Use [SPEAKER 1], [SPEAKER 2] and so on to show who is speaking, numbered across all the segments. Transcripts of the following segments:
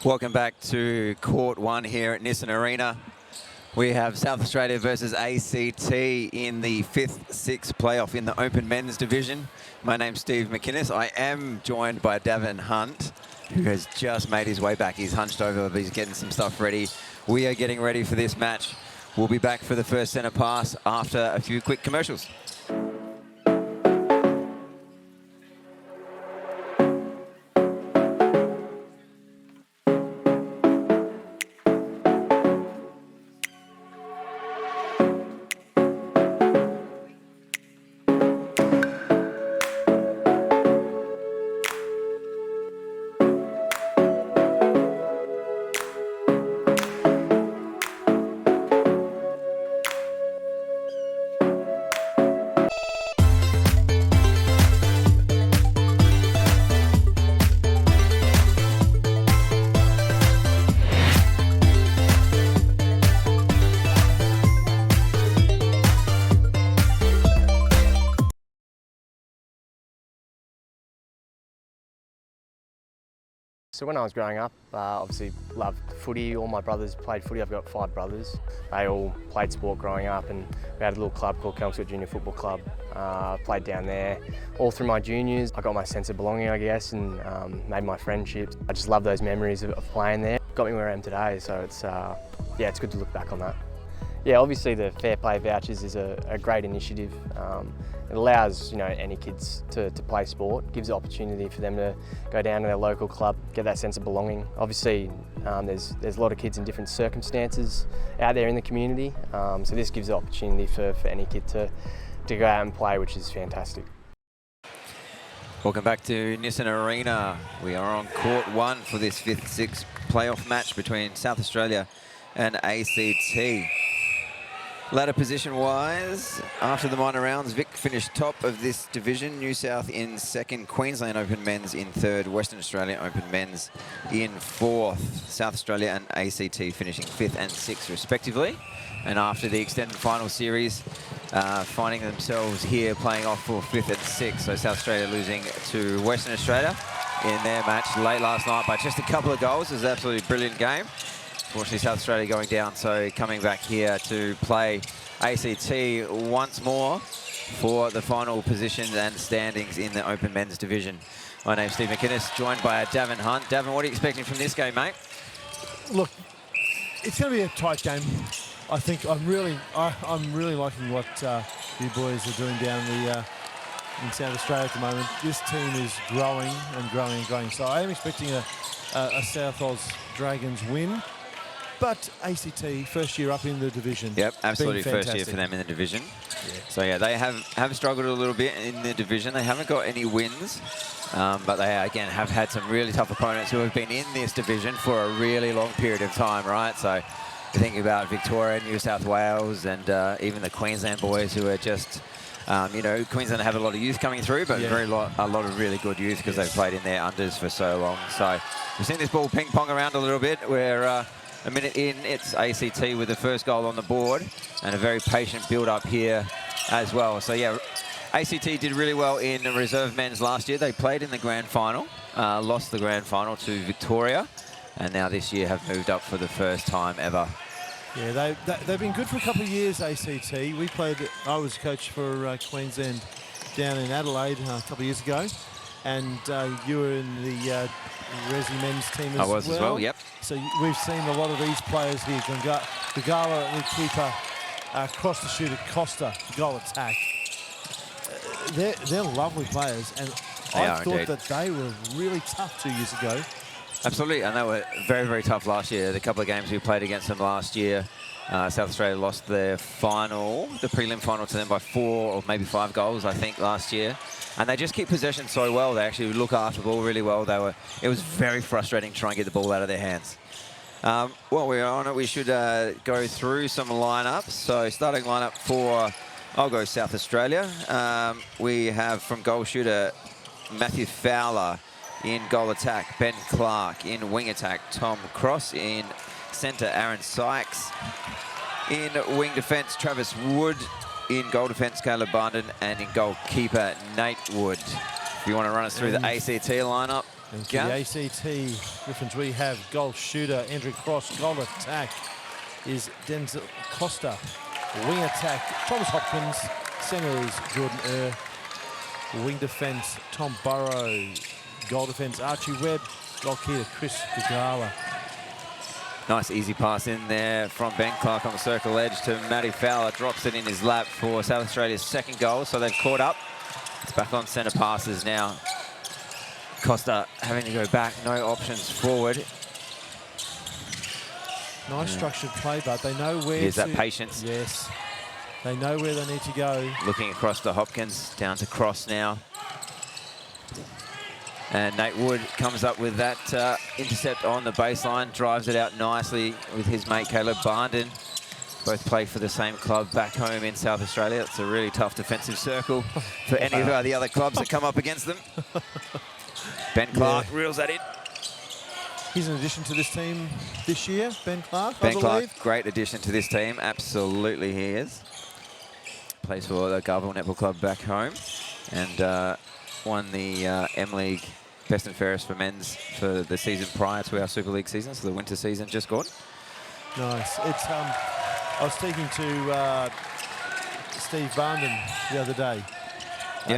[SPEAKER 1] Welcome back to Court 1 here at Nissan Arena. We have South Australia versus ACT in the 5th-6th playoff in the Open Men's Division. My name's Steve McInnes. I am joined by Davin Hunt, who has just made his way back. He's hunched over, but he's getting some stuff ready. We are getting ready for this match. We'll be back for the first centre pass after a few quick commercials.
[SPEAKER 2] So when I was growing up, obviously loved footy. All my brothers played footy. I've got 5 brothers. They all played sport growing up, and we had a little club called Kelmsford Junior Football Club. Played down there all through my juniors. I got my sense of belonging, I guess, and made my friendships. I just love those memories of playing there. Got me where I am today, so it's yeah, it's good to look back on that. Yeah, obviously the Fair Play vouchers is a great initiative. It allows any kids to play sport, gives the opportunity for them to go down to their local club, get that sense of belonging. Obviously there's a lot of kids in different circumstances out there in the community, so this gives the opportunity for any kid to go out and play, which is fantastic.
[SPEAKER 1] Welcome back to Nissan Arena. We are on Court 1 for this 5th-6th playoff match between South Australia and ACT. Ladder position-wise, after the minor rounds, Vic finished top of this division. New South in 2nd, Queensland Open Men's in 3rd, Western Australia Open Men's in 4th. South Australia and ACT finishing 5th and 6th respectively. And after the extended final series, finding themselves here playing off for 5th and 6th. So South Australia losing to Western Australia in their match late last night by just a couple of goals. It was an absolutely brilliant game. Fortunately, South Australia going down, so coming back here to play ACT once more for the final positions and standings in the Open Men's Division. My name's Steve McInnes, joined by Davin Hunt. Davin, what are you expecting from this game, mate?
[SPEAKER 3] Look, it's going to be a tight game. I think I'm really liking what you boys are doing down in South Australia at the moment. This team is growing and growing and growing. So I am expecting a South Oz Dragons win. But ACT, first year up in the division.
[SPEAKER 1] Yep, absolutely first year for them in the division. Yeah. So yeah, they have struggled a little bit in the division. They haven't got any wins, but they again have had some really tough opponents who have been in this division for a really long period of time, right? So you think about Victoria, New South Wales, and even the Queensland boys who are just, Queensland have a lot of youth coming through, but a lot of really good youth because they've played in their unders for so long. So we've seen this ball ping pong around a little bit where a minute in, it's ACT with the first goal on the board and a very patient build-up here as well. So yeah, ACT did really well in the reserve men's last year. They played in the grand final, lost the grand final to Victoria, and now this year have moved up for the first time ever.
[SPEAKER 3] Yeah, they've been good for a couple of years, ACT. I was coach for Queensland down in Adelaide a couple of years ago, and you were in the Resi men's team as well.
[SPEAKER 1] I was as well, yep.
[SPEAKER 3] So we've seen a lot of these players here. Gagala, the keeper, across the shooter, Costa, goal attack. They're lovely players, and I thought that they were really tough 2 years ago.
[SPEAKER 1] Absolutely, and they were very, very tough last year. The couple of games we played against them last year, South Australia lost their final, the prelim final, to them by 4 or maybe 5 goals, I think, last year. And they just keep possession so well. They actually look after the ball really well. It was very frustrating to try and get the ball out of their hands. While we're on it, we should go through some lineups. So starting lineup for, I'll go South Australia. We have from goal shooter Matthew Fowler. In goal attack, Ben Clark. In wing attack, Tom Cross. In centre, Aaron Sykes. In wing defence, Travis Wood. In goal defence, Caleb Barnden, and in goalkeeper, Nate Wood. If you want to run us through the ACT lineup.
[SPEAKER 3] And for
[SPEAKER 1] Gav?
[SPEAKER 3] the ACT Griffins, we have goal shooter Andrew Cross. Goal attack is Denzel Costa. Wing attack, Thomas Hopkins. Centres, Jordan Wing defence, Tom Burrow. Goal defence, Archie Webb. Goalkeeper, Chris Gagala.
[SPEAKER 1] Nice easy pass in there from Ben Clark on the circle edge to Matty Fowler. Drops it in his lap for South Australia's second goal. So they've caught up. It's back on centre passes now. Costa having to go back, no options forward.
[SPEAKER 3] Nice structured play, but they know where
[SPEAKER 1] Here's that patience.
[SPEAKER 3] Yes. They know where they need to go.
[SPEAKER 1] Looking across to Hopkins, down to Cross now. And Nate Wood comes up with that intercept on the baseline, drives it out nicely with his mate Caleb Barnden. Both play for the same club back home in South Australia. It's a really tough defensive circle for any of the other clubs that come up against them. Ben Clark reels that in.
[SPEAKER 3] He's an addition to this team this year, Ben Clark,
[SPEAKER 1] Ben
[SPEAKER 3] I
[SPEAKER 1] Clark,
[SPEAKER 3] believe.
[SPEAKER 1] great addition to this team. Absolutely he is. Plays for the Garville Netball Club back home and won the M League Best and Fairest for men's for the season prior to our Super League season, so the winter season just gone.
[SPEAKER 3] Nice. It's I was speaking to Steve Barnden the other day,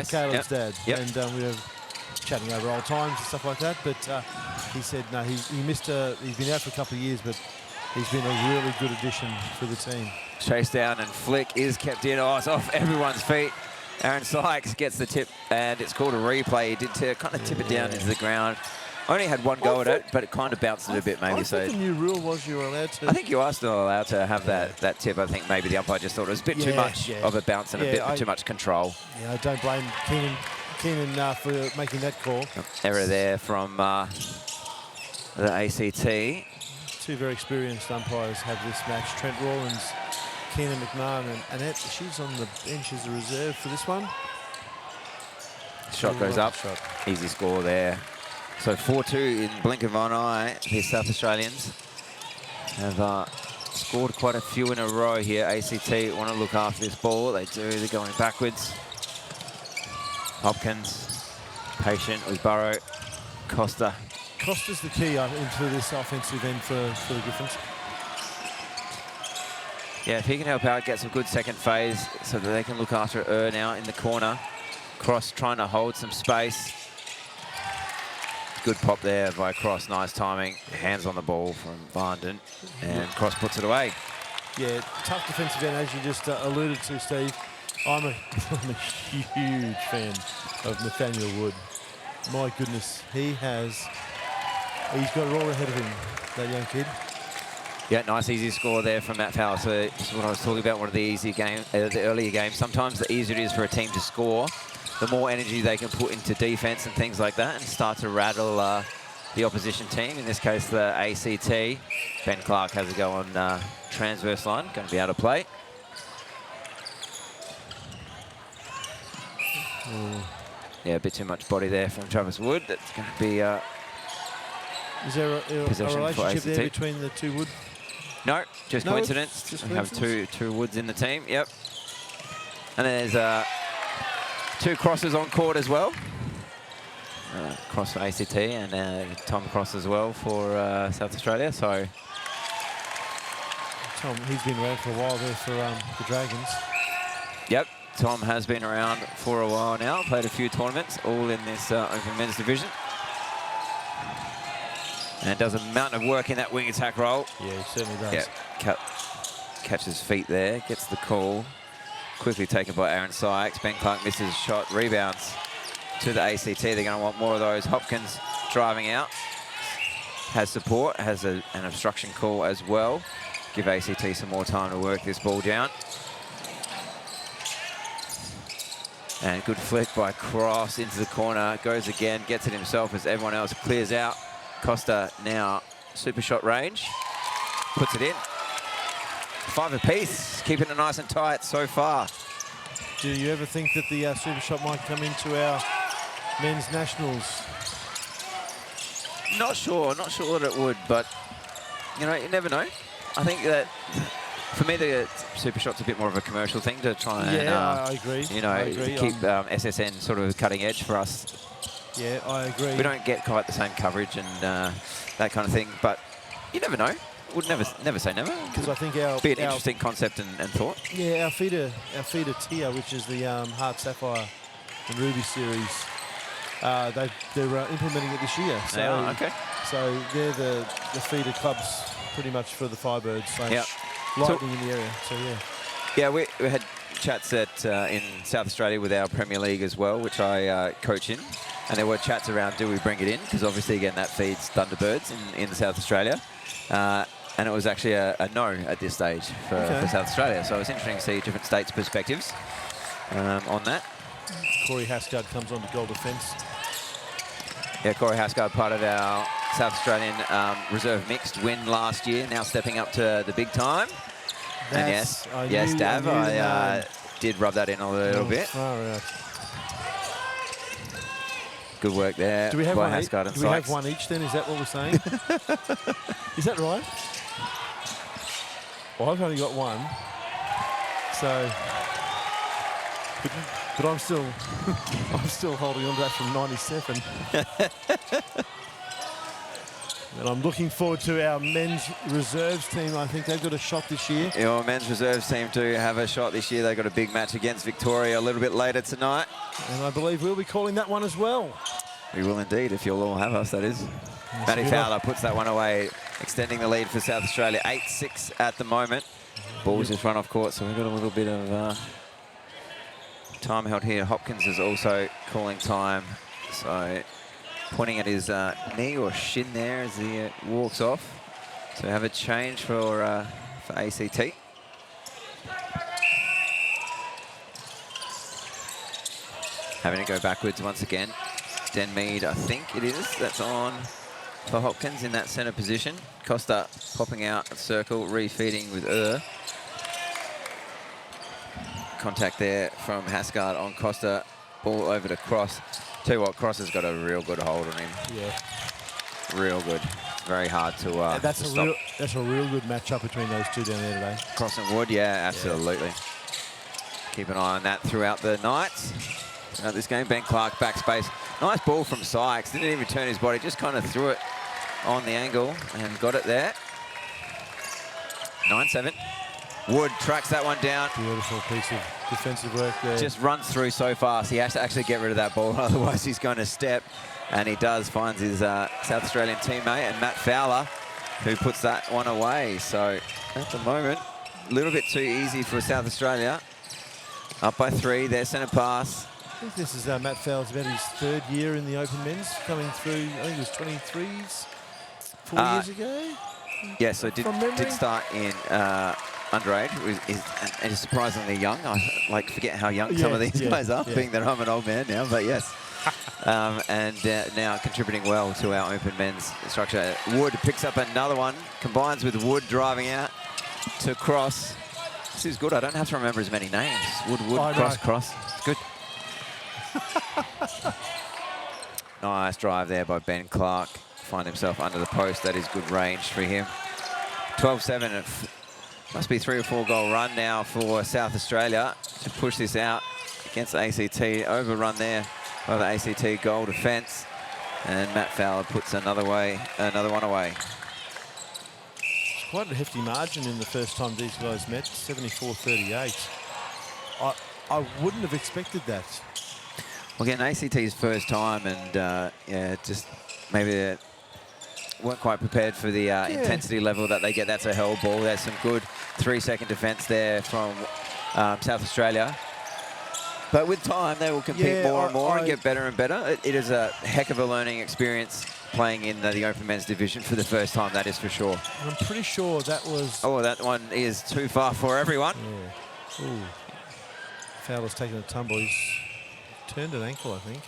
[SPEAKER 3] Caleb's dad, and we were chatting over old times and stuff like that. But he said no, he missed he's been out for a couple of years, but he's been a really good addition for the team.
[SPEAKER 1] Chase down and flick is kept in. Oh, it's off everyone's feet. Aaron Sykes gets the tip, and it's called a replay. He did kind of tip it down into the ground. Only had one go at it, but it kind of bounced it a bit, maybe.
[SPEAKER 3] I think the new rule was you were allowed to.
[SPEAKER 1] I think you are still allowed to have that tip. I think maybe the umpire just thought it was a bit too much of a bounce and a bit too much control.
[SPEAKER 3] Yeah, I don't blame Keenan for making that call.
[SPEAKER 1] Error there from the ACT.
[SPEAKER 3] Two very experienced umpires have this match. Trent Rawlins, Keenan McMahon, and Annette. She's on the bench as a reserve for this one.
[SPEAKER 1] Shot goes up. Easy score there. So 4-2 in blink of an eye. The South Australians have scored quite a few in a row here. ACT want to look after this ball. They do. They're going backwards. Hopkins, patient with Burrow. Costa.
[SPEAKER 3] Costa's the key into this offensive end for the Griffins.
[SPEAKER 1] Yeah, if he can help out, get some good second phase so that they can look after now in the corner. Cross trying to hold some space. Good pop there by Cross, nice timing. Hands on the ball from Barnden, and Cross puts it away.
[SPEAKER 3] Yeah, tough defensive end, as you just alluded to, Steve. I'm a huge fan of Nathaniel Wood. My goodness, he's got it all ahead of him, that young kid.
[SPEAKER 1] Yeah, nice easy score there from Matt Fowler. So this is what I was talking about, one of the easy game, the earlier games. Sometimes the easier it is for a team to score, the more energy they can put into defense and things like that and start to rattle the opposition team, in this case the ACT. Ben Clark has a go on transverse line, going to be able to play. Yeah, a bit too much body there from Travis Wood. That's going to be
[SPEAKER 3] is there a relationship there between the two Wood?
[SPEAKER 1] No, just coincidence.
[SPEAKER 3] Just
[SPEAKER 1] we have two Woods in the team, yep. And there's two Crosses on court as well. Cross for ACT and Tom Cross as well for South Australia. So
[SPEAKER 3] Tom, he's been around for a while there for the Dragons.
[SPEAKER 1] Yep, Tom has been around for a while now. Played a few tournaments, all in this open men's division. And does a mountain of work in that wing attack role.
[SPEAKER 3] Yeah, he certainly does.
[SPEAKER 1] Yep, catches feet there, gets the call. Quickly taken by Aaron Sykes. Ben Clark misses shot, rebounds to the ACT. They're going to want more of those. Hopkins driving out. Has support, has an obstruction call as well. Give ACT some more time to work this ball down. And good flick by Cross into the corner. Goes again, gets it himself as everyone else clears out. Costa now super shot range. Puts it in. 5 apiece, keeping it nice and tight so far.
[SPEAKER 3] Do you ever think that the super shot might come into our men's nationals?
[SPEAKER 1] Not sure that it would, but you know, you never know. I think that for me the super shot's a bit more of a commercial thing to try and
[SPEAKER 3] I agree.
[SPEAKER 1] you know, keep SSN sort of cutting edge for us
[SPEAKER 3] Yeah, I agree.
[SPEAKER 1] We don't get quite the same coverage and that kind of thing, but you never know. Would never say never.
[SPEAKER 3] Because I think
[SPEAKER 1] Be an interesting concept and thought.
[SPEAKER 3] Yeah, our feeder tier, which is the Heart Sapphire and Ruby series, they're implementing it this year. So,
[SPEAKER 1] okay.
[SPEAKER 3] So they're the feeder clubs pretty much for the Firebirds / Lightning in the area. So yeah.
[SPEAKER 1] Yeah, we had chats at in South Australia with our Premier League as well, which I coach in, and there were chats around, do we bring it in? Because obviously, again, that feeds Thunderbirds in South Australia. And it was actually a no at this stage for South Australia. So it was interesting to see different states' perspectives on that.
[SPEAKER 3] Corey Hasgard comes on to goal defence.
[SPEAKER 1] Yeah, Corey Hasgard, part of our South Australian reserve mixed win last year, now stepping up to the big time. And yes, Dav, I did rub that in a little bit.
[SPEAKER 3] Right.
[SPEAKER 1] Good work there.
[SPEAKER 3] Do we have
[SPEAKER 1] by
[SPEAKER 3] one
[SPEAKER 1] Hasgard and
[SPEAKER 3] Do we have
[SPEAKER 1] Sykes.
[SPEAKER 3] one each then? Is that what we're saying? Is that right? Well, I've only got one. So, but I'm still holding on to that from '97. And I'm looking forward to our men's reserves team. I think they've got a shot this year.
[SPEAKER 1] Your men's reserves team to have a shot this year. They've got a big match against Victoria a little bit later tonight.
[SPEAKER 3] And I believe we'll be calling that one as well.
[SPEAKER 1] We will indeed, if you'll all have us, that is. Matty Fowler puts that one away, extending the lead for South Australia. 8-6 at the moment. Ball's just run off court, so we've got a little bit of time held here. Hopkins is also calling time. So pointing at his knee or shin there as he walks off. So we have a change for ACT. Having to go backwards once again. Den Mead, I think it is, that's on for Hopkins in that centre position. Costa popping out of circle, refeeding with Contact there from Hasgard on Costa. Ball over to Cross. Tell you what, Cross has got a real good hold on him.
[SPEAKER 3] Yeah.
[SPEAKER 1] Real good. Very hard to
[SPEAKER 3] that's
[SPEAKER 1] stop.
[SPEAKER 3] That's a real good matchup between those two down there today.
[SPEAKER 1] Cross and Wood, yeah, absolutely. Yeah. Keep an eye on that throughout the night. Throughout this game, Ben Clark, backspace. Nice ball from Sykes. Didn't even turn his body, just kind of threw it on the angle and got it there. 9-7. Wood tracks that one down.
[SPEAKER 3] Beautiful piece of defensive work there.
[SPEAKER 1] Just runs through so fast. He has to actually get rid of that ball, otherwise he's going to step. And he does, finds his South Australian teammate, and Matt Fowler, who puts that one away. So at the moment, a little bit too easy for South Australia. Up by 3, their centre pass.
[SPEAKER 3] I think this is Matt Fowler's about his 3rd year in the Open Men's, coming through, I think it was 23s 4 years ago.
[SPEAKER 1] Yeah, so did start in underage. And is surprisingly young. I forget how young some of these guys are, being that I'm an old man now, but yes. And now contributing well to our Open Men's structure. Wood picks up another one, combines with Wood driving out to Cross. This is good. I don't have to remember as many names. Wood, Cross. It's good. Nice drive there by Ben Clark. Find himself under the post. That is good range for him. 12-7. It must be 3 or 4 goal run now for South Australia to push this out against ACT. Overrun there by the ACT goal defence. And Matt Fowler puts another one away.
[SPEAKER 3] It's quite a hefty margin in the first time these guys met, 74-38. I wouldn't have expected that.
[SPEAKER 1] Well, again, ACT's first time, and just maybe they weren't quite prepared for the intensity level that they get. That's a held ball. There's some good 3-second defence there from South Australia. But with time, they will compete more and more and get better and better. It is a heck of a learning experience playing in the Open Men's division for the first time, that is for sure.
[SPEAKER 3] I'm pretty sure that was...
[SPEAKER 1] Oh, that one is too far for everyone.
[SPEAKER 3] Yeah. Ooh. Fowler's taken a tumble. He's turned an ankle, I think.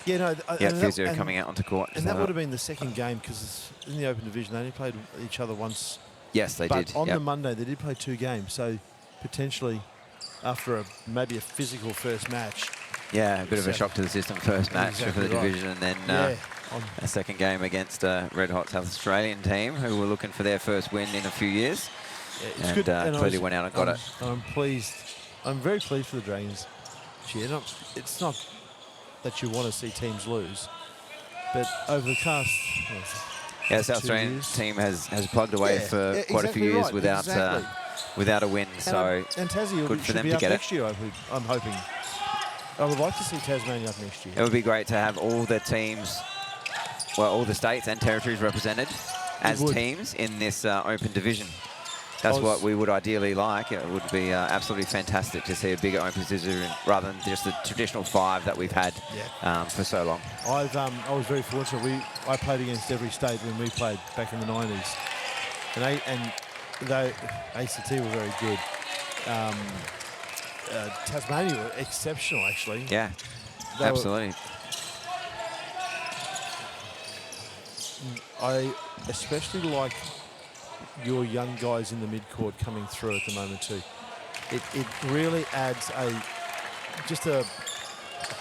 [SPEAKER 3] Yeah, no.
[SPEAKER 1] Physio coming out onto court.
[SPEAKER 3] And that would have been the second game, because in the Open Division, they only played each other once.
[SPEAKER 1] Yes, they did.
[SPEAKER 3] But on the Monday, they did play 2 games. So potentially, after maybe a physical first match.
[SPEAKER 1] Yeah, a bit of a shock to the system first match for the division, and then a second game against a red-hot South Australian team who were looking for their first win in a few years. Yeah, it's good. And clearly went out and got it.
[SPEAKER 3] I'm pleased. I'm very pleased for the Dragons. It's not that you want to see teams lose. But over the past
[SPEAKER 1] Yeah, the South
[SPEAKER 3] 2
[SPEAKER 1] Australian
[SPEAKER 3] years.
[SPEAKER 1] team has plugged away for quite a few
[SPEAKER 3] exactly
[SPEAKER 1] years
[SPEAKER 3] right,
[SPEAKER 1] without
[SPEAKER 3] exactly.
[SPEAKER 1] without a win. So
[SPEAKER 3] And Tassie
[SPEAKER 1] good for
[SPEAKER 3] should
[SPEAKER 1] them
[SPEAKER 3] be
[SPEAKER 1] to
[SPEAKER 3] up
[SPEAKER 1] get it.
[SPEAKER 3] next year, I'm hoping. I would like to see Tasmania up next year.
[SPEAKER 1] It would be great to have all the teams, well, all the states and territories represented as teams in this open division. That's what we would ideally like. It would be absolutely fantastic to see a bigger open division rather than just the traditional 5 that we've had for so long.
[SPEAKER 3] I was very fortunate. I played against every state when we played back in the 90s. And they ACT were very good. Tasmania were exceptional, actually.
[SPEAKER 1] Yeah, absolutely.
[SPEAKER 3] I especially like your young guys in the mid-court coming through at the moment too. It really adds just a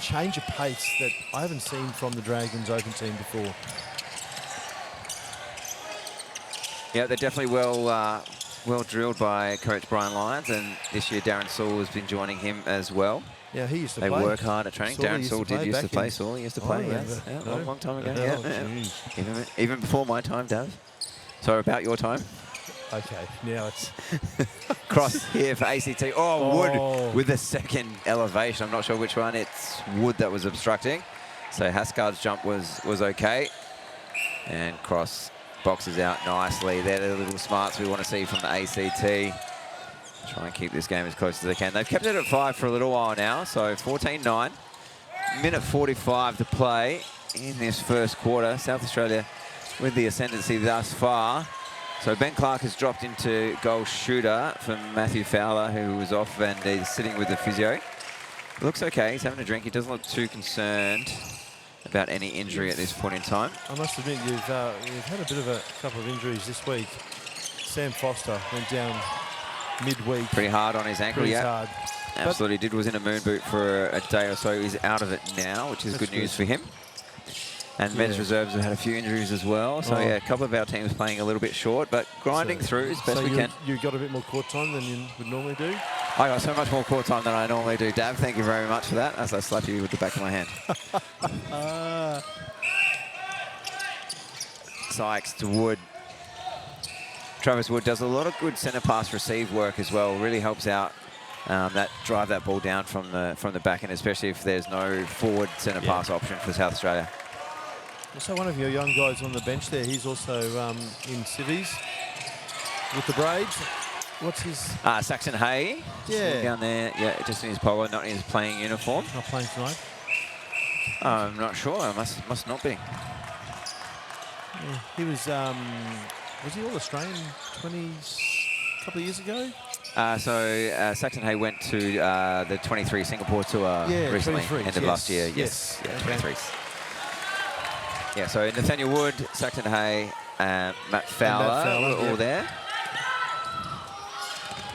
[SPEAKER 3] change of pace that I haven't seen from the Dragons Open team before.
[SPEAKER 1] Yeah, they're definitely well drilled by Coach Brian Lyons, and this year Darren Saul has been joining him as well.
[SPEAKER 3] Yeah, he used to
[SPEAKER 1] play.
[SPEAKER 3] They
[SPEAKER 1] work hard at training. Darren Saul did used to play. Saul used to play, yes. Yeah, long time ago. Yeah. Even before my time, Dav. So about your time.
[SPEAKER 3] Okay, now it's...
[SPEAKER 1] Cross here for ACT. Oh, Wood with the second elevation. I'm not sure which one. It's Wood that was obstructing. So Haskard's jump was okay. And Cross boxes out nicely. They're the little smarts we want to see from the ACT. Try and keep this game as close as they can. They've kept it at 5 for a little while now. So 14-9. Minute 45 to play in this first quarter. South Australia with the ascendancy thus far. So Ben Clark has dropped into goal shooter from Matthew Fowler, who was off and is sitting with the physio. Looks okay. He's having a drink. He doesn't look too concerned about any injury at this point in time.
[SPEAKER 3] I must admit, you've had a bit of a couple of injuries this week. Sam Foster went down midweek.
[SPEAKER 1] Pretty hard on his ankle,
[SPEAKER 3] hard.
[SPEAKER 1] Absolutely did. Was in a moon boot for a day or so. He's out of it now, which is good news for him. And men's reserves have had a few injuries as well. So, yeah, a couple of our teams playing a little bit short, but grinding through as best we can.
[SPEAKER 3] You got a bit more court time than you would normally do?
[SPEAKER 1] I got so much more court time than I normally do. Dav, thank you very much for that, as I slap you with the back of my hand. Sykes to Wood. Travis Wood does a lot of good centre pass receive work as well. Really helps out drive that ball down from the back end, especially if there's no forward centre pass option for South Australia.
[SPEAKER 3] So one of your young guys on the bench there, he's also in civvies with the Braves. What's his...
[SPEAKER 1] Saxon Hay.
[SPEAKER 3] Yeah.
[SPEAKER 1] Down there, just in his polo, not in his playing uniform.
[SPEAKER 3] Not playing tonight?
[SPEAKER 1] I'm not sure. Must not be.
[SPEAKER 3] Yeah, he was he All-Australian a couple of years ago?
[SPEAKER 1] Saxon Hay went to the 23 Singapore tour recently, end of last year. Yes. Yeah, 23s. Yeah, so Nathaniel Wood, Saxon Hay, Matt Fowler were all there.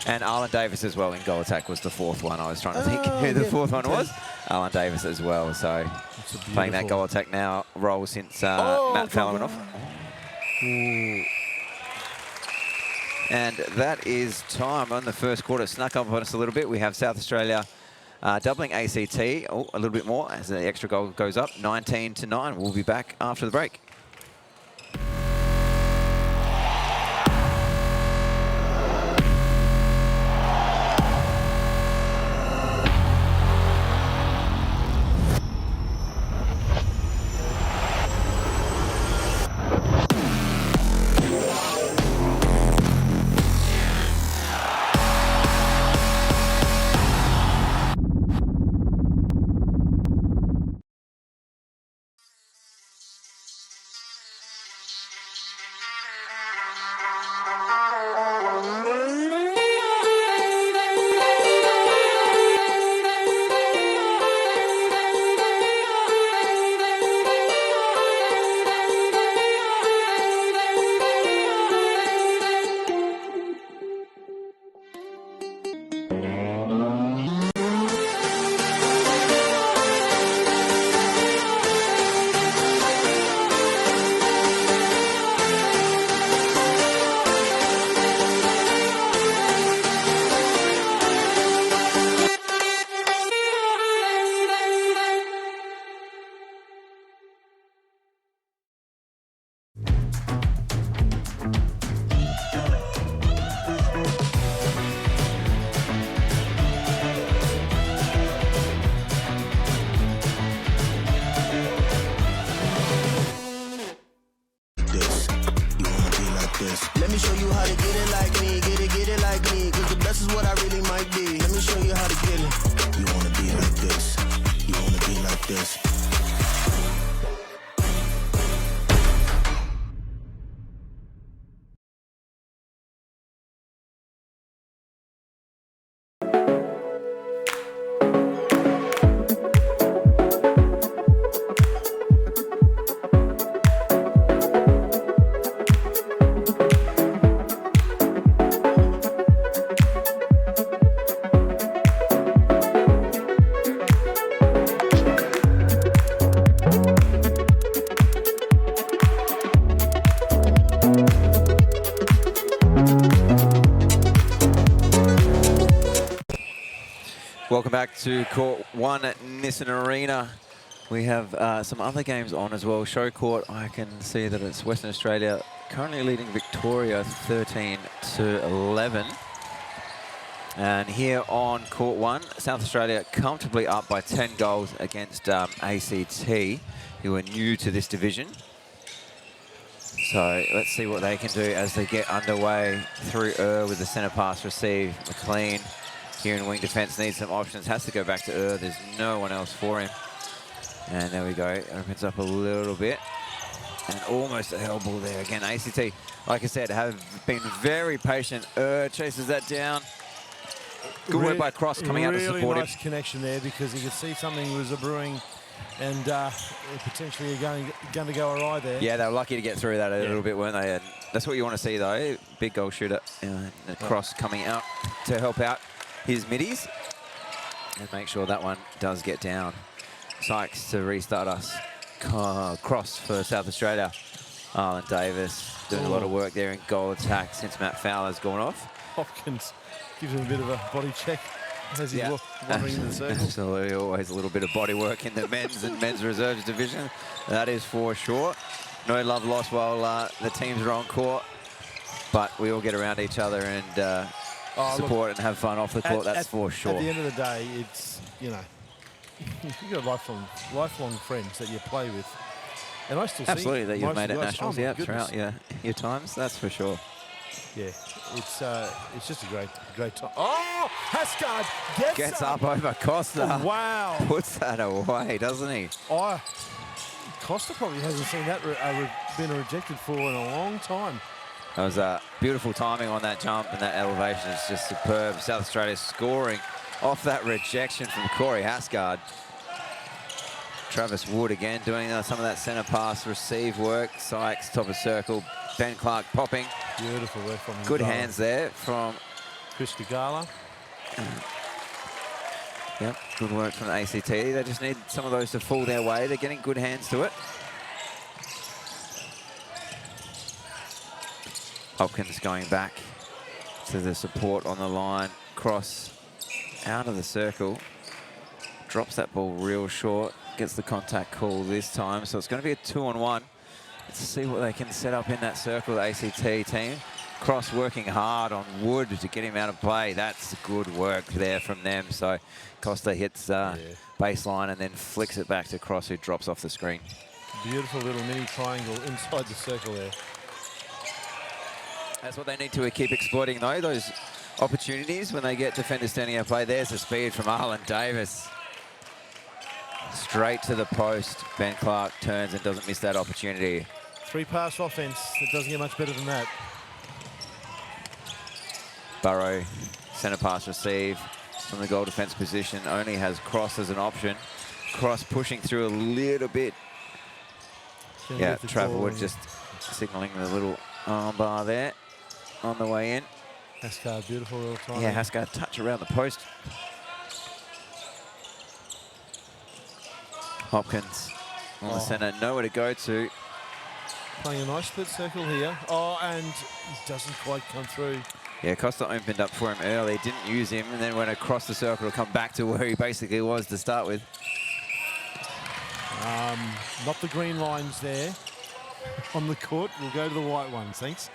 [SPEAKER 1] And Arlen Davis as well in goal attack was the fourth one. I was trying to think who the fourth one was. Arlen Davis as well. So playing that goal attack now role since Matt Fowler went off.
[SPEAKER 3] Ooh.
[SPEAKER 1] And that is time on the first quarter. Snuck up on us a little bit. We have South Australia doubling ACT a little bit more as the extra goal goes up. 19-9. We'll be back after the break.
[SPEAKER 4] get it. You wanna be like this. You wanna be like this.
[SPEAKER 1] Welcome back to Court 1 at Nissan Arena. We have some other games on as well. Show Court, I can see that it's Western Australia currently leading Victoria 13-11. And here on Court 1, South Australia comfortably up by 10 goals against ACT, who are new to this division. So let's see what they can do as they get underway through with the centre pass receive. McLean here in wing defence needs some options, has to go back to there's no one else for him. And there we go, opens up a little bit. And almost a hell ball there again. ACT, like I said, have been very patient. Chases that down. Good work by Cross coming out to support
[SPEAKER 3] Really
[SPEAKER 1] him.
[SPEAKER 3] nice connection there, because you could see something was brewing and potentially going to go awry there.
[SPEAKER 1] Yeah, they were lucky to get through that a little bit, weren't they? And that's what you want to see, though. Big goal shooter. Cross coming out to help out his middies and make sure that one does get down. Sykes to restart us. Cross for South Australia. Arlen Davis doing a lot of work there in goal attack since Matt Fowler's gone off.
[SPEAKER 3] Hopkins gives him a bit of a body check as he's wandering into the circle.
[SPEAKER 1] Absolutely, always a little bit of body work in the men's and men's reserves division. That is for sure. No love lost while the teams are on court, but we all get around each other and support and have fun off the court, that's for sure.
[SPEAKER 3] At the end of the day, it's, you know, you've got lifelong friends that you play with. And I still see
[SPEAKER 1] absolutely, that you've made it
[SPEAKER 3] guys,
[SPEAKER 1] nationals, throughout your times, that's for sure.
[SPEAKER 3] Yeah, it's just a great time. Oh, Hascard
[SPEAKER 1] gets up over Costa.
[SPEAKER 3] Oh, wow.
[SPEAKER 1] Puts that away, doesn't he?
[SPEAKER 3] Oh, Costa probably hasn't seen that been rejected for in a long time.
[SPEAKER 1] That was beautiful timing on that jump, and that elevation is just superb. South Australia scoring off that rejection from Corey Hascard. Travis Wood again doing some of that centre pass receive work. Sykes, top of circle. Ben Clark popping.
[SPEAKER 3] Beautiful work from
[SPEAKER 1] good hands there from
[SPEAKER 3] Chris Gagala.
[SPEAKER 1] Yep, good work from the ACT. They just need some of those to fall their way. They're getting good hands to it. Hopkins going back to the support on the line. Cross out of the circle. Drops that ball real short. Gets the contact call this time. So it's going to be a 2-on-1. Let's see what they can set up in that circle, the ACT team. Cross working hard on Wood to get him out of play. That's good work there from them. So Costa hits baseline and then flicks it back to Cross, who drops off the screen.
[SPEAKER 3] Beautiful little mini triangle inside the circle there.
[SPEAKER 1] That's what they need to keep exploiting, though, those opportunities when they get defenders standing out play. There's the speed from Arlen Davis. Straight to the post. Ben Clark turns and doesn't miss that opportunity.
[SPEAKER 3] 3-pass offense. It doesn't get much better than that.
[SPEAKER 1] Burrow, centre pass receive from the goal defence position. Only has Cross as an option. Cross pushing through a little bit. Yeah, Trevor Wood just signalling the little arm bar there on the way in.
[SPEAKER 3] Hascard, beautiful little time.
[SPEAKER 1] Yeah, Hascard touch around the post. Hopkins on the centre, nowhere to go to.
[SPEAKER 3] Playing a nice split circle here. Oh, and he doesn't quite come through.
[SPEAKER 1] Yeah, Costa opened up for him early, didn't use him, and then went across the circle to come back to where he basically was to start with.
[SPEAKER 3] Not the green lines there on the court. We'll go to the white ones, thanks.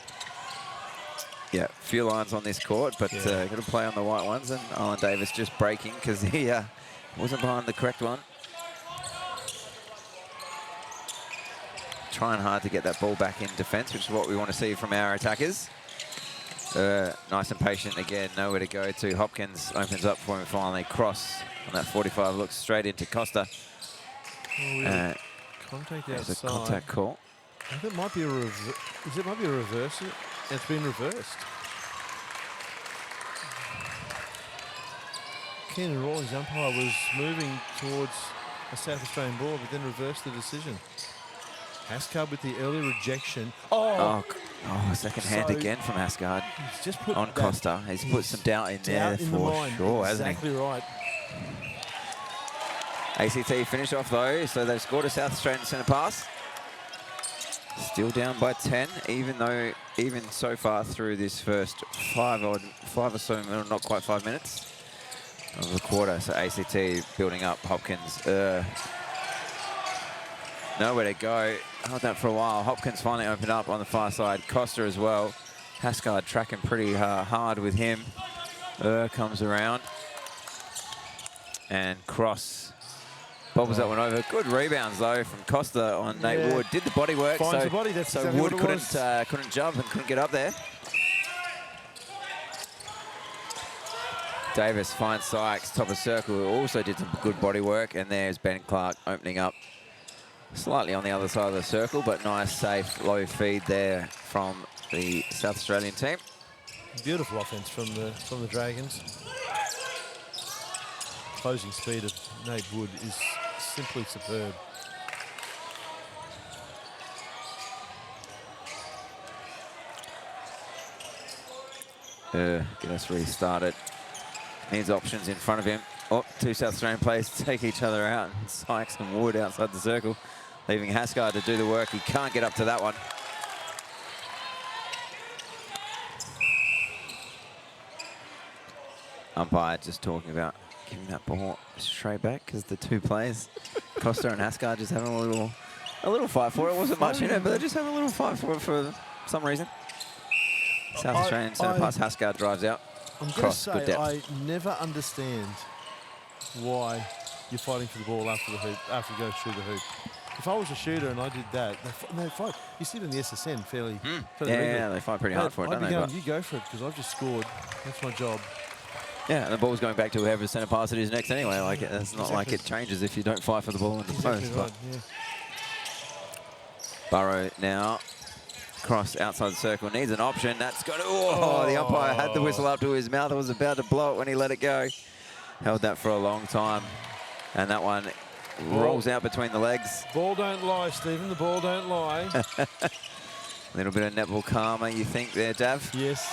[SPEAKER 1] Yeah, a few lines on this court, but got to play on the white ones, and Arlen Davis just breaking because he wasn't behind the correct one. Trying hard to get that ball back in defence, which is what we want to see from our attackers. Nice and patient again, nowhere to go to. Hopkins opens up for him finally. Cross on that 45, looks straight into Costa.
[SPEAKER 3] Contact
[SPEAKER 1] There's
[SPEAKER 3] outside.
[SPEAKER 1] a contact call.
[SPEAKER 3] I think it might be a it might be a reverse. It's been reversed. Keenan Rawlings umpire was moving towards a South Australian ball, but then reversed the decision. Haskard with the early rejection.
[SPEAKER 1] Second hand
[SPEAKER 3] So,
[SPEAKER 1] again from Haskard
[SPEAKER 3] He's just put
[SPEAKER 1] on
[SPEAKER 3] that
[SPEAKER 1] Costa. He's put some doubt in there
[SPEAKER 3] doubt in the
[SPEAKER 1] for
[SPEAKER 3] mind.
[SPEAKER 1] sure, hasn't he?
[SPEAKER 3] Exactly right.
[SPEAKER 1] ACT finish off though, so they've scored a South Australian centre pass. Still down by 10, even so far through this first five or so, not quite 5 minutes of the quarter. So ACT building up. Hopkins, nowhere to go. Held that for a while. Hopkins finally opened up on the far side. Costa as well. Haskard tracking pretty hard with him. Comes around and cross. Bobbles that one over. Good rebounds though from Costa on Nate Wood. Did the body work.
[SPEAKER 3] Finds the body. That's
[SPEAKER 1] so
[SPEAKER 3] exactly
[SPEAKER 1] Wood
[SPEAKER 3] what it was.
[SPEAKER 1] couldn't jump and couldn't get up there. Davis finds Sykes, top of circle, who also did some good body work. And there's Ben Clark opening up slightly on the other side of the circle, but nice, safe, low feed there from the South Australian team.
[SPEAKER 3] Beautiful offense from the Dragons. Closing speed of Nate Wood is simply superb.
[SPEAKER 1] Get us restarted. Needs options in front of him. Oh, two South Australian players take each other out. And Sykes and Wood outside the circle, leaving Haskard to do the work. He can't get up to that one. Umpire just talking about giving that ball straight back because the two players, Costa and Haskard, just having a little fight for it. It wasn't much in it, but they're just having a little fight for it for some reason. South Australian centre pass. Haskard drives out.
[SPEAKER 3] I'm going to say I never understand why you're fighting for the ball after the hoop, after you go through the hoop. If I was a shooter and I did that, they fight. You see it in the SSN fairly
[SPEAKER 1] yeah, they fight pretty hard for it, don't they?
[SPEAKER 3] You go for it because I've just scored. That's my job.
[SPEAKER 1] Yeah, and the ball's going back to whoever's centre pass it is next anyway. Like it's not like it changes if you don't fight for the ball in the post.
[SPEAKER 3] Right, yeah.
[SPEAKER 1] Burrow now. Cross outside the circle, needs an option. That's got to, the umpire had the whistle up to his mouth. It was about to blow it when he let it go. Held that for a long time. And that one rolls out between the legs.
[SPEAKER 3] Ball don't lie, Stephen. The ball don't lie.
[SPEAKER 1] A little bit of netball karma, you think there, Dav?
[SPEAKER 3] Yes.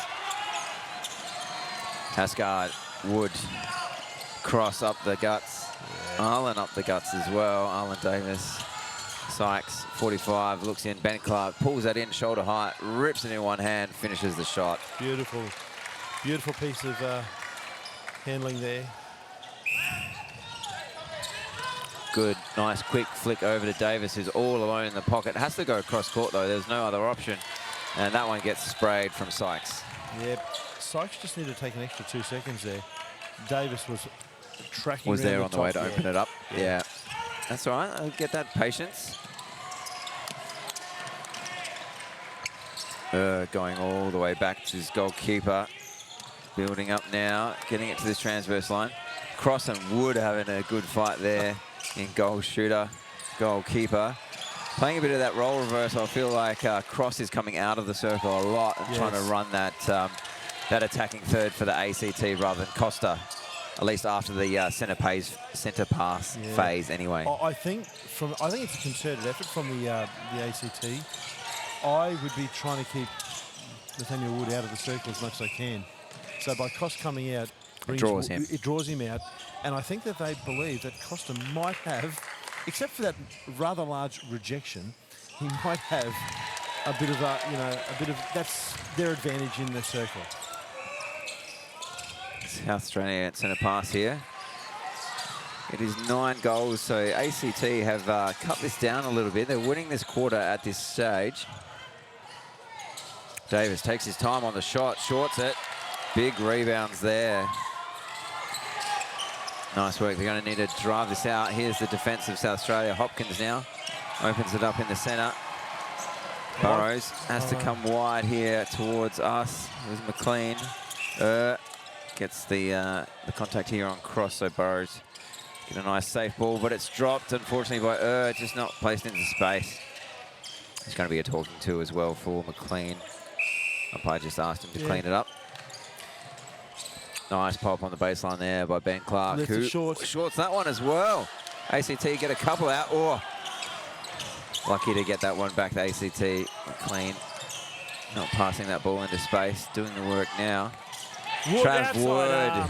[SPEAKER 1] Haskard, Wood, cross up the guts. Yeah. Arlen up the guts as well. Arlen Davis. Sykes, 45, looks in. Ben Clark pulls that in, shoulder height, rips it in one hand, finishes the shot.
[SPEAKER 3] Beautiful. Beautiful piece of handling there.
[SPEAKER 1] Good, nice, quick flick over to Davis, who's all alone in the pocket. Has to go across court, though. There's no other option. And that one gets sprayed from Sykes.
[SPEAKER 3] Yeah, Sykes just needed to take an extra 2 seconds there. Davis was tracking
[SPEAKER 1] Was there on the way to
[SPEAKER 3] top,
[SPEAKER 1] open it up. Yeah. That's all right. I'll get that patience. Going all the way back to his goalkeeper. Building up now, getting it to this transverse line. Cross and Wood having a good fight there in goal shooter, goalkeeper. Playing a bit of that roll reverse, I feel like Cross is coming out of the circle a lot and trying to run that that attacking third for the ACT rather than Costa. At least after the centre pass phase, anyway.
[SPEAKER 3] I think it's a concerted effort from the ACT. I would be trying to keep Nathaniel Wood out of the circle as much as I can. So by Costa coming out, it draws him out. And I think that they believe that Costa might have, except for that rather large rejection, he might have a bit of that's their advantage in the circle.
[SPEAKER 1] South Australia at centre pass here. It is 9 goals, so ACT have cut this down a little bit. They're winning this quarter at this stage. Davis takes his time on the shot, shorts it. Big rebounds there. Nice work. They're going to need to drive this out. Here's the defense of South Australia. Hopkins now opens it up in the centre. Burrows has to come wide here towards us with McLean. Gets the contact here on cross, so Burrows get a nice safe ball, but it's dropped, unfortunately, by just not placed into space. It's going to be a talking to as well for McLean. Umpire just asked him to clean it up. Nice pop on the baseline there by Ben Clark, who shorts that one as well. ACT get a couple out. Oh, lucky to get that one back to ACT. McLean not passing that ball into space, doing the work now. Trav Wood,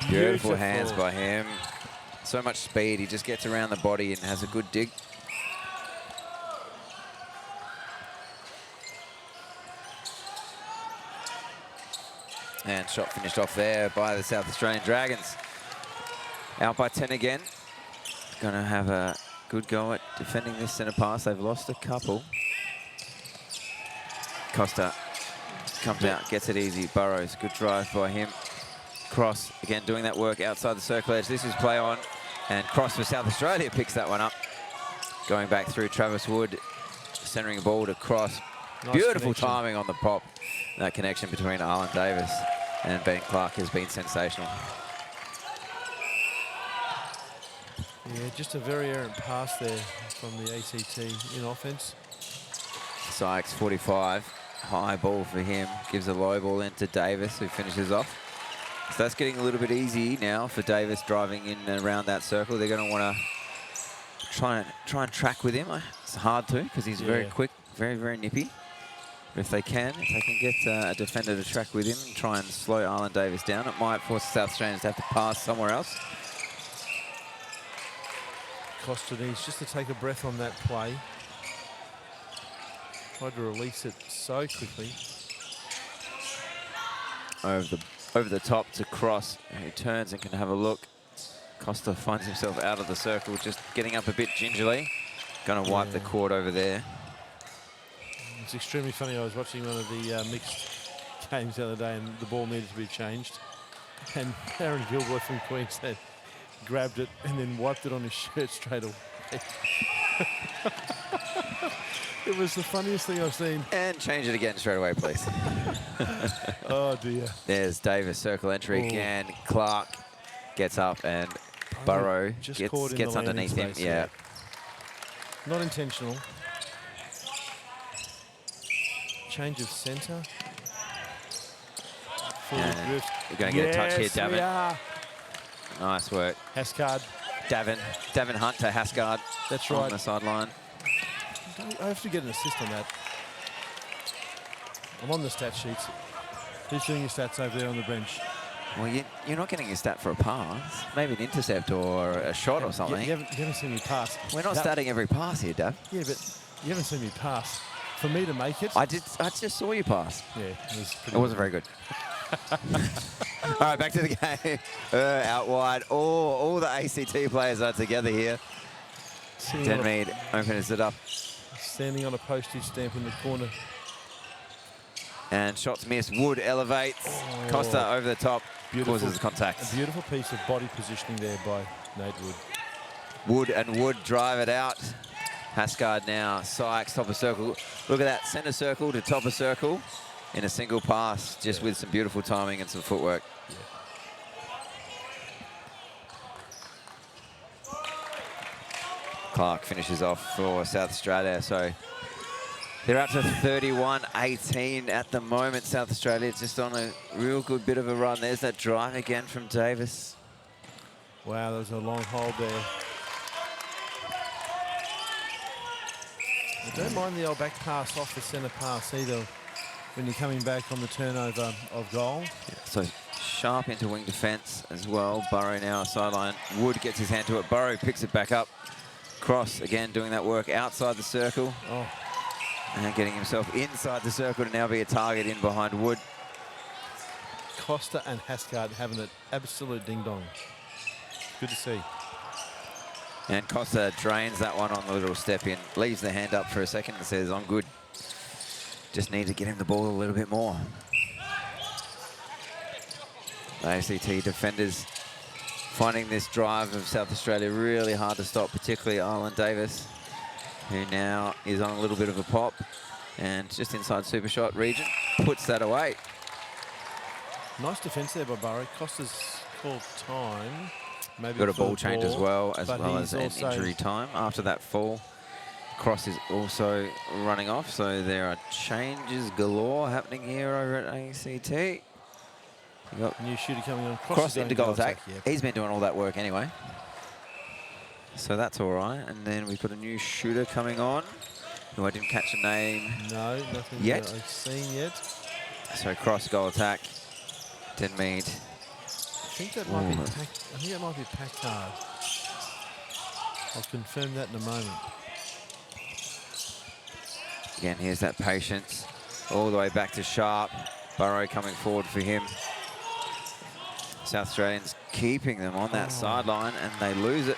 [SPEAKER 1] beautiful hands by him. So much speed, he just gets around the body and has a good dig. And shot finished off there by the South Australian Dragons. Out by 10 again. Gonna have a good go at defending this centre pass. They've lost a couple. Costa comes out, gets it easy. Burrows, good drive by him. Cross, again, doing that work outside the circle edge. This is play on. And Cross for South Australia picks that one up. Going back through Travis Wood, centering the ball to Cross. Nice beautiful connection. Timing on the pop. That connection between Arlen Davis and Ben Clark has been sensational.
[SPEAKER 3] Yeah, just a very errant pass there from the ACT in offense.
[SPEAKER 1] Sykes, 45. High ball for him. Gives a low ball into Davis, who finishes off. So that's getting a little bit easy now for Davis driving in and around that circle. They're going to want to try and track with him. It's hard to because he's very quick, very, very nippy. But if they can get a defender to track with him and try and slow Arlen Davis down, it might force the South Australians to have to pass somewhere else.
[SPEAKER 3] Costa needs just to take a breath on that play. Tried to release it so quickly.
[SPEAKER 1] Over the top to Cross, who turns and can have a look. Costa finds himself out of the circle, just getting up a bit gingerly. Going to wipe the court over there.
[SPEAKER 3] It's extremely funny. I was watching one of the mixed games the other day and the ball needed to be changed. And Aaron Gilroy from Queensland grabbed it and then wiped it on his shirt straight away. It was the funniest thing I've seen.
[SPEAKER 1] And change it again straight away, please.
[SPEAKER 3] Oh, dear.
[SPEAKER 1] There's Davis, circle entry again. Clark gets up and Burrow gets underneath him. Yeah.
[SPEAKER 3] Not intentional. Change of centre.
[SPEAKER 1] We're going to get a touch here, Davin. Nice work.
[SPEAKER 3] Hascard.
[SPEAKER 1] Davin Hunt to Hascard.
[SPEAKER 3] That's right.
[SPEAKER 1] On the sideline.
[SPEAKER 3] I have to get an assist on that. I'm on the stat sheets. Who's doing your stats over there on the bench?
[SPEAKER 1] Well, you're not getting a stat for a pass. Maybe an intercept or a shot or something.
[SPEAKER 3] You haven't seen me pass.
[SPEAKER 1] We're not statting every pass here, Dav.
[SPEAKER 3] Yeah, but you haven't seen me pass. For me to make it.
[SPEAKER 1] I just saw you pass.
[SPEAKER 3] Yeah, it
[SPEAKER 1] wasn't very good. All right, back to the game. Out wide. All the ACT players are together here. Denmead opens it up.
[SPEAKER 3] Standing on a postage stamp in the corner.
[SPEAKER 1] And shots missed. Wood elevates. Costa over the top. Causes contact.
[SPEAKER 3] A beautiful piece of body positioning there by Nate Wood.
[SPEAKER 1] Wood and Wood drive it out. Hascard now. Sykes, top of circle. Look at that. Centre circle to top of circle in a single pass, just with some beautiful timing and some footwork. Clark finishes off for South Australia. So they're up to 31-18 at the moment. South Australia just on a real good bit of a run. There's that drive again from Davis.
[SPEAKER 3] Wow, there's a long hold there. I don't mind the old back pass off the centre pass either when you're coming back on the turnover of goal.
[SPEAKER 1] Yeah, so sharp into wing defence as well. Burrow now sideline. Wood gets his hand to it. Burrow picks it back up. Cross again doing that work outside the circle. And getting himself inside the circle to now be a target in behind Wood.
[SPEAKER 3] Costa and Hascard having an absolute ding-dong. Good to see.
[SPEAKER 1] And Costa drains that one on the little step in, leaves the hand up for a second and says, I'm good. Just need to get him the ball a little bit more. The ACT defenders finding this drive of South Australia really hard to stop, particularly Arlen Davis, who now is on a little bit of a pop. And just inside super shot region, puts that away.
[SPEAKER 3] Nice defence there by Burrow. Costa's called time. Maybe
[SPEAKER 1] Got a
[SPEAKER 3] for
[SPEAKER 1] ball
[SPEAKER 3] the
[SPEAKER 1] change as
[SPEAKER 3] ball,
[SPEAKER 1] well
[SPEAKER 3] but
[SPEAKER 1] as
[SPEAKER 3] he's
[SPEAKER 1] an
[SPEAKER 3] also-
[SPEAKER 1] injury time after that fall. Cross is also running off, so there are changes galore happening here over at ACT. You got
[SPEAKER 3] New shooter coming on.
[SPEAKER 1] Cross
[SPEAKER 3] is going
[SPEAKER 1] into goal attack.
[SPEAKER 3] Yep.
[SPEAKER 1] He's been doing all that work anyway. So that's all right. And then we've got a new shooter coming on, who I didn't catch a name.
[SPEAKER 3] No, nothing
[SPEAKER 1] Yet.
[SPEAKER 3] that I've seen yet.
[SPEAKER 1] So cross goal attack. Didn't mean.
[SPEAKER 3] I think that might be Packard. I'll confirm that in a moment.
[SPEAKER 1] Again, here's that patience. All the way back to Sharp. Burrow coming forward for him. South Australians keeping them on that sideline, and they lose it.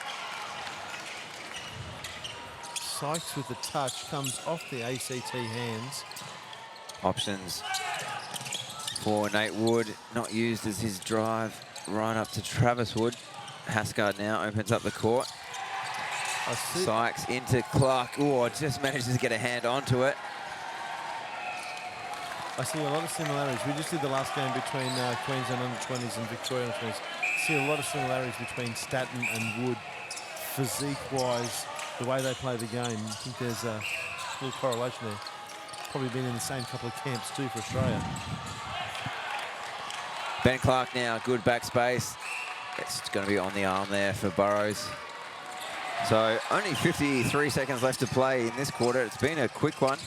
[SPEAKER 3] Sykes with the touch comes off the ACT hands.
[SPEAKER 1] Options for Nate Wood, not used as his drive right up to Travis Wood. Haskard now opens up the court.
[SPEAKER 3] I see.
[SPEAKER 1] Sykes into Clark. Oh, just manages to get a hand onto it.
[SPEAKER 3] I see a lot of similarities. We just did the last game between Queensland under-20s and Victoria under-20s. See a lot of similarities between Staton and Wood, physique-wise, the way they play the game. I think there's a little correlation there. Probably been in the same couple of camps too for Australia.
[SPEAKER 1] Ben Clark now, good backspace. It's going to be on the arm there for Burrows. So only 53 seconds left to play in this quarter. It's been a quick one.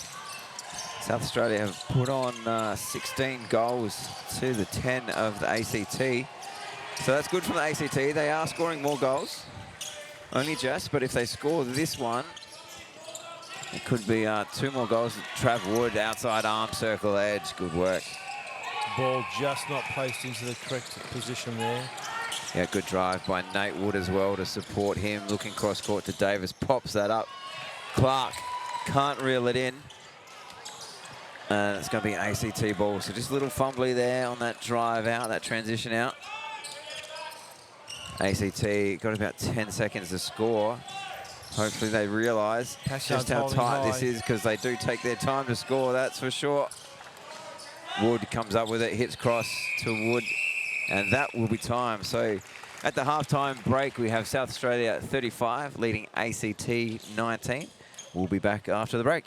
[SPEAKER 1] South Australia have put on 16 goals to the 10 of the ACT. So that's good from the ACT. They are scoring more goals. Only just, but if they score this one, it could be 2 more goals. Trav Wood, outside arm, circle edge. Good work.
[SPEAKER 3] Ball just not placed into the correct position there.
[SPEAKER 1] Yeah, good drive by Nate Wood as well to support him. Looking cross court to Davis, pops that up. Clark can't reel it in. And it's going to be an ACT ball. So just a little fumbly there on that drive out, that transition out. ACT got about 10 seconds to score. Hopefully they realise just how tight this is, because they do take their time to score, that's for sure. Wood comes up with it, hits cross to Wood, and that will be time. So at the halftime break, we have South Australia 35 leading ACT 19. We'll be back after the break.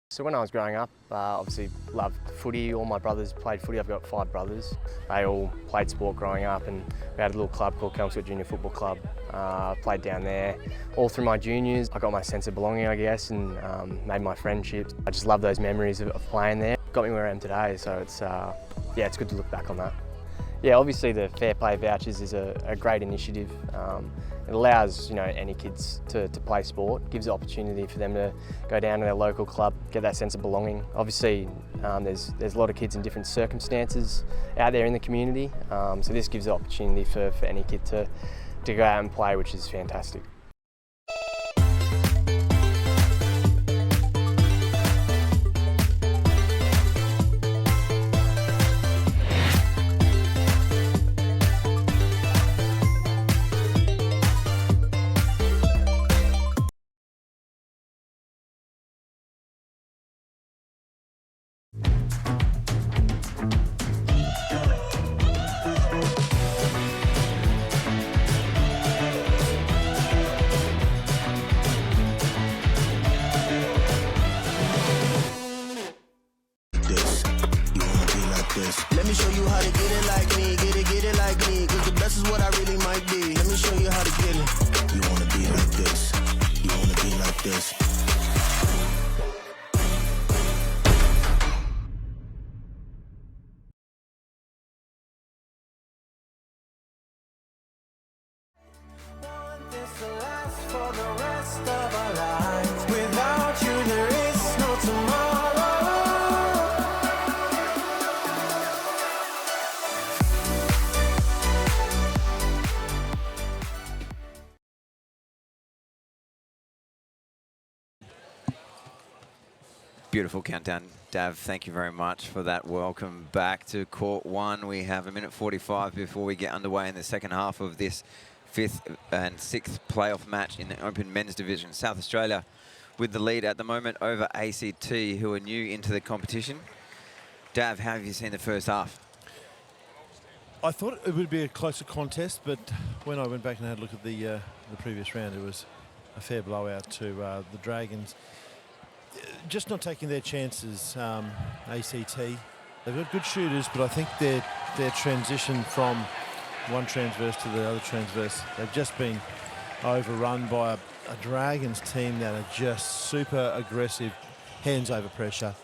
[SPEAKER 2] So when I was growing up, obviously loved footy. All my brothers played footy. I've got 5 brothers. They all played sport growing up, and we had a little club called Kelmscott Junior Football Club. Played down there all through my juniors. I got my sense of belonging, I guess, and made my friendships. I just love those memories of playing there. Got me where I am today, so it's yeah, it's good to look back on that. Yeah, obviously the Fair Play vouchers is a great initiative. It allows any kids to play sport, gives the opportunity for them to go down to their local club, get that sense of belonging. Obviously there's a lot of kids in different circumstances out there in the community, so this gives the opportunity for any kid to go out and play, which is fantastic.
[SPEAKER 5] rest of our lives. Without you, there is no tomorrow.
[SPEAKER 1] Beautiful countdown, Dav. Thank you very much for that. Welcome back to Court 1. We have a minute 45 before we get underway in the second half of this 5th and 6th playoff match in the Open Men's Division. South Australia with the lead at the moment over ACT, who are new into the competition. Dav, how have you seen the first half?
[SPEAKER 3] I thought it would be a closer contest, but when I went back and had a look at the previous round, it was a fair blowout to the Dragons. Just not taking their chances, ACT. They've got good shooters, but I think their transition from one transverse to the other transverse, they've just been overrun by a Dragons team that are just super aggressive, hands over pressure,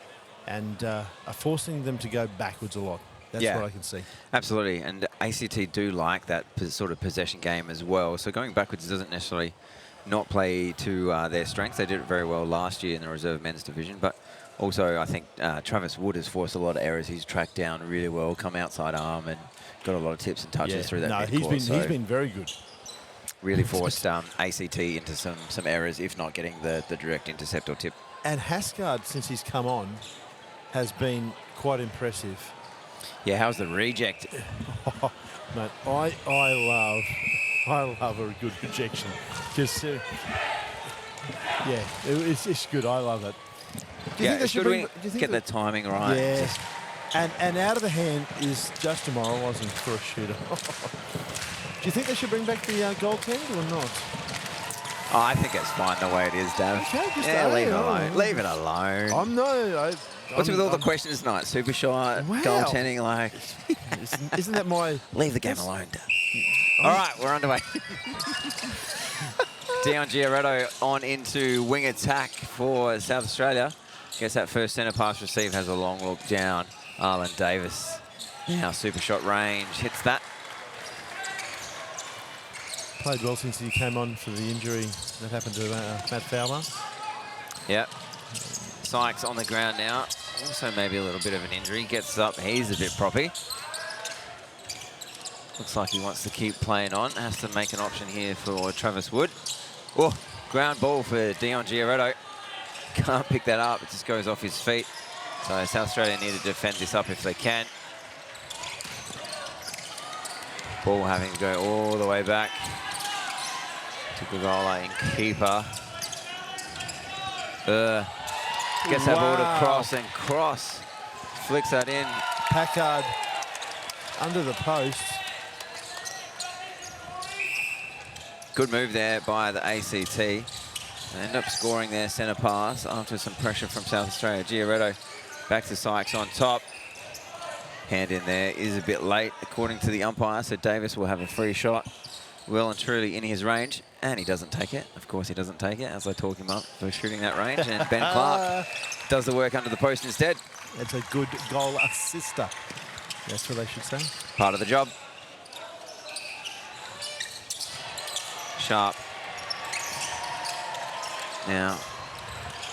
[SPEAKER 3] and are forcing them to go backwards a lot. That's what I can see.
[SPEAKER 1] Absolutely, and ACT do like that sort of possession game as well. So going backwards doesn't necessarily not play to their strengths. They did it very well last year in the reserve men's division, but also I think Travis Wood has forced a lot of errors. He's tracked down really well, come outside arm, and got a lot of tips and touches through that midcourt.
[SPEAKER 3] He's been very good.
[SPEAKER 1] Really forced ACT into some errors, if not getting the direct intercept or tip.
[SPEAKER 3] And Haskard, since he's come on, has been quite impressive.
[SPEAKER 1] Yeah, how's the reject?
[SPEAKER 3] Mate, I love a good rejection. Just it's good. I love it. Do you think they should
[SPEAKER 1] get the timing right?
[SPEAKER 3] Yeah. And out of the hand is just demoralising for a shooter. Do you think they should bring back the goaltender or not?
[SPEAKER 1] Oh, I think it's fine the way it is, Dav.
[SPEAKER 3] Okay,
[SPEAKER 1] leave it alone. Leave it alone. What's with all the questions tonight? Super shot, goaltending, like...
[SPEAKER 3] Isn't that my...
[SPEAKER 1] Leave the game alone, Dav. All right, we're underway. Dion Giaretto on into wing attack for South Australia. Gets that first centre pass received, has a long look down. Arlen Davis, now super shot range, hits that.
[SPEAKER 3] Played well since he came on for the injury that happened to Matt Fowler.
[SPEAKER 1] Yep. Sykes on the ground now. Also maybe a little bit of an injury. Gets up, he's a bit proppy. Looks like he wants to keep playing on. Has to make an option here for Travis Wood. Oh, ground ball for Dion Giaretto. Can't pick that up, it just goes off his feet. So South Australia need to defend this up if they can. Ball having to go all the way back to Gogola in keeper. Gets that ball to Cross, and Cross flicks that in.
[SPEAKER 3] Packard under the post.
[SPEAKER 1] Good move there by the ACT. They end up scoring their centre pass after some pressure from South Australia. Giaretto back to Sykes on top. Hand in there is a bit late, according to the umpire, so Davis will have a free shot. Well and truly in his range, and he doesn't take it. Of course he doesn't take it, as I talk him up for shooting that range, and Ben Clark does the work under the post instead.
[SPEAKER 3] It's a good goal assister. That's what they should say.
[SPEAKER 1] Part of the job. Sharp. Now,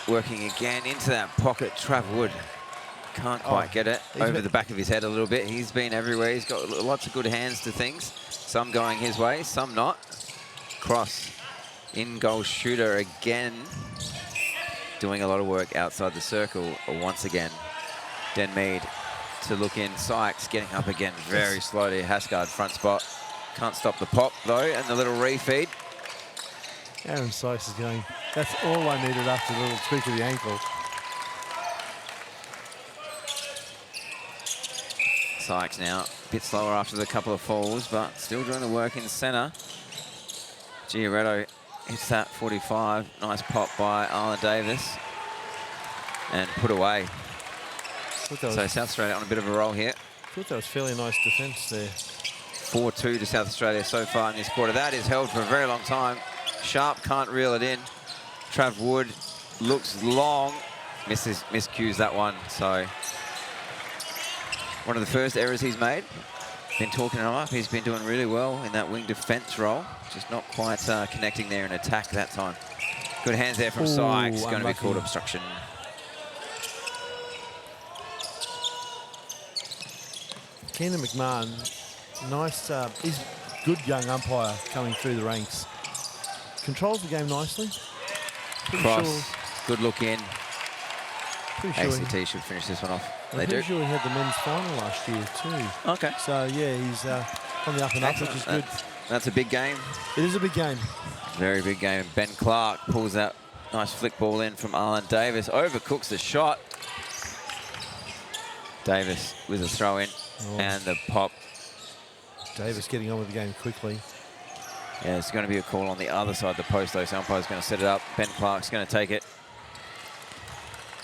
[SPEAKER 1] working again into that pocket. Trav Wood can't quite get it over the back of his head a little bit. He's been everywhere. He's got lots of good hands to things. Some going his way, some not. Cross, in-goal shooter again. Doing a lot of work outside the circle once again. Den Mead to look in. Sykes getting up again very slowly. Haskard front spot. Can't stop the pop though, and the little refeed.
[SPEAKER 3] Aaron Sykes is going, that's all I needed after the little tweak of the ankle.
[SPEAKER 1] Sykes now, a bit slower after the couple of falls, but still doing the work in centre. Giaretto hits that 45. Nice pop by Arlen Davis. And put away. So South Australia on a bit of a roll here.
[SPEAKER 3] I thought that was fairly nice defence there.
[SPEAKER 1] 4-2 to South Australia so far in this quarter. That is held for a very long time. Sharp can't reel it in. Trav Wood looks long. Miscues that one. So one of the first errors he's made. Been talking him up. He's been doing really well in that wing defence role. Just not quite connecting there in attack that time. Good hands there from
[SPEAKER 3] Ooh,
[SPEAKER 1] Sykes. Going to be
[SPEAKER 3] unlucky.
[SPEAKER 1] called obstruction.
[SPEAKER 3] Keenan McMahon, nice, he's good young umpire coming through the ranks. Controls the game nicely. Pretty
[SPEAKER 1] Cross.
[SPEAKER 3] sure,
[SPEAKER 1] Good look in.
[SPEAKER 3] pretty sure,
[SPEAKER 1] ACT should finish this one off.
[SPEAKER 3] I'm
[SPEAKER 1] They
[SPEAKER 3] pretty
[SPEAKER 1] do.
[SPEAKER 3] sure he had the men's final last year too.
[SPEAKER 1] Okay.
[SPEAKER 3] So yeah, he's on the up and up, which is good.
[SPEAKER 1] That's a big game.
[SPEAKER 3] It is a big game.
[SPEAKER 1] Very big game. Ben Clark pulls that nice flick ball in from Arlen Davis. Overcooks the shot. Davis with a throw in and the pop.
[SPEAKER 3] Davis getting on with the game quickly.
[SPEAKER 1] Yeah, it's going to be a call on the other side of the post, though. So umpire's going to set it up. Ben Clark's going to take it.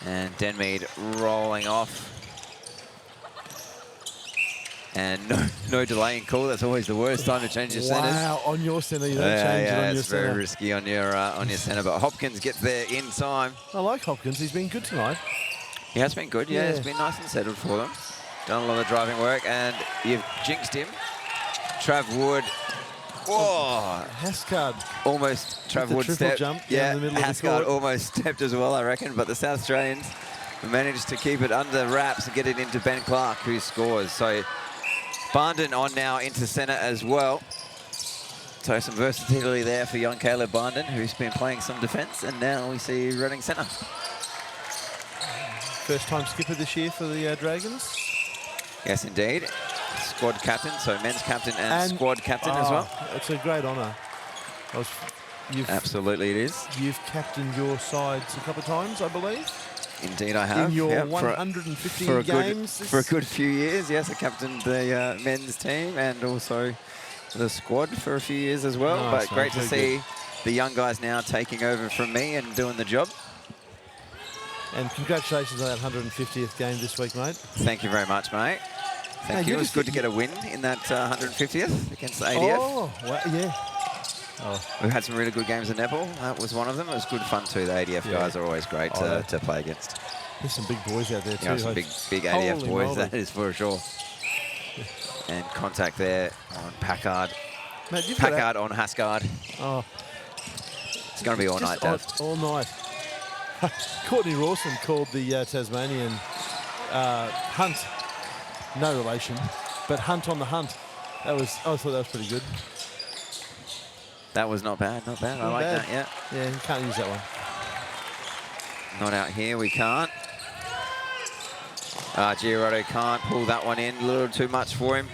[SPEAKER 1] And Denmead rolling off. And no delaying call. That's always the worst time to change your centres.
[SPEAKER 3] Wow, on your centre, you don't change it on your
[SPEAKER 1] it's very
[SPEAKER 3] centre.
[SPEAKER 1] risky on your centre. But Hopkins gets there in time.
[SPEAKER 3] I like Hopkins. He's been good tonight.
[SPEAKER 1] He has been good. Yeah,
[SPEAKER 3] Yeah.
[SPEAKER 1] it's been nice and settled for them. Done a lot of driving work, and you've jinxed him. Trav Wood. Whoa!
[SPEAKER 3] Haskard.
[SPEAKER 1] Almost Trav
[SPEAKER 3] the
[SPEAKER 1] Wood
[SPEAKER 3] triple
[SPEAKER 1] stepped.
[SPEAKER 3] jump down
[SPEAKER 1] Yeah,
[SPEAKER 3] the middle of the
[SPEAKER 1] Haskard
[SPEAKER 3] court.
[SPEAKER 1] almost stepped as well, I reckon. But the South Australians managed to keep it under wraps and get it into Ben Clark, who scores. So Barnden on now into centre as well. So some versatility there for young Caleb Barnden, who's been playing some defence, and now we see running centre.
[SPEAKER 3] First time skipper this year for the Dragons.
[SPEAKER 1] Yes, indeed. Squad captain, so men's captain and squad captain as well.
[SPEAKER 3] It's a great honour.
[SPEAKER 1] Absolutely it is.
[SPEAKER 3] You've captained your sides a couple of times, I believe.
[SPEAKER 1] Indeed I have.
[SPEAKER 3] In your
[SPEAKER 1] Yeah,
[SPEAKER 3] 150 games.
[SPEAKER 1] For a good few years, yes. I captained the men's team and also the squad for a few years as well.
[SPEAKER 3] Nice,
[SPEAKER 1] But great to
[SPEAKER 3] very
[SPEAKER 1] see
[SPEAKER 3] good.
[SPEAKER 1] the young guys now taking over from me and doing the job.
[SPEAKER 3] And congratulations on that 150th game this week, mate.
[SPEAKER 1] Thank you very much, mate. Thank you. It was good to get a win in that 150th against the ADF.
[SPEAKER 3] Oh, well, yeah.
[SPEAKER 1] We've had some really good games in netball. That was one of them. It was good fun too. The ADF guys are always great to play against.
[SPEAKER 3] There's some big boys out there too.
[SPEAKER 1] Yeah, some big ADF
[SPEAKER 3] Holy
[SPEAKER 1] boys,
[SPEAKER 3] moly.
[SPEAKER 1] that is for sure. And contact there on Packard.
[SPEAKER 3] Mate, you've got
[SPEAKER 1] Packard on Haskard.
[SPEAKER 3] Oh,
[SPEAKER 1] It's going to be all night, Dave.
[SPEAKER 3] All night. Courtney Rawson called the Tasmanian hunt. No relation, but hunt on the hunt. I thought that was pretty good.
[SPEAKER 1] That was not bad, not bad. I
[SPEAKER 3] Not
[SPEAKER 1] like
[SPEAKER 3] bad.
[SPEAKER 1] that, yeah.
[SPEAKER 3] Yeah, you can't use that one.
[SPEAKER 1] Not out here, we can't. Giroto can't pull that one in. A little too much for him.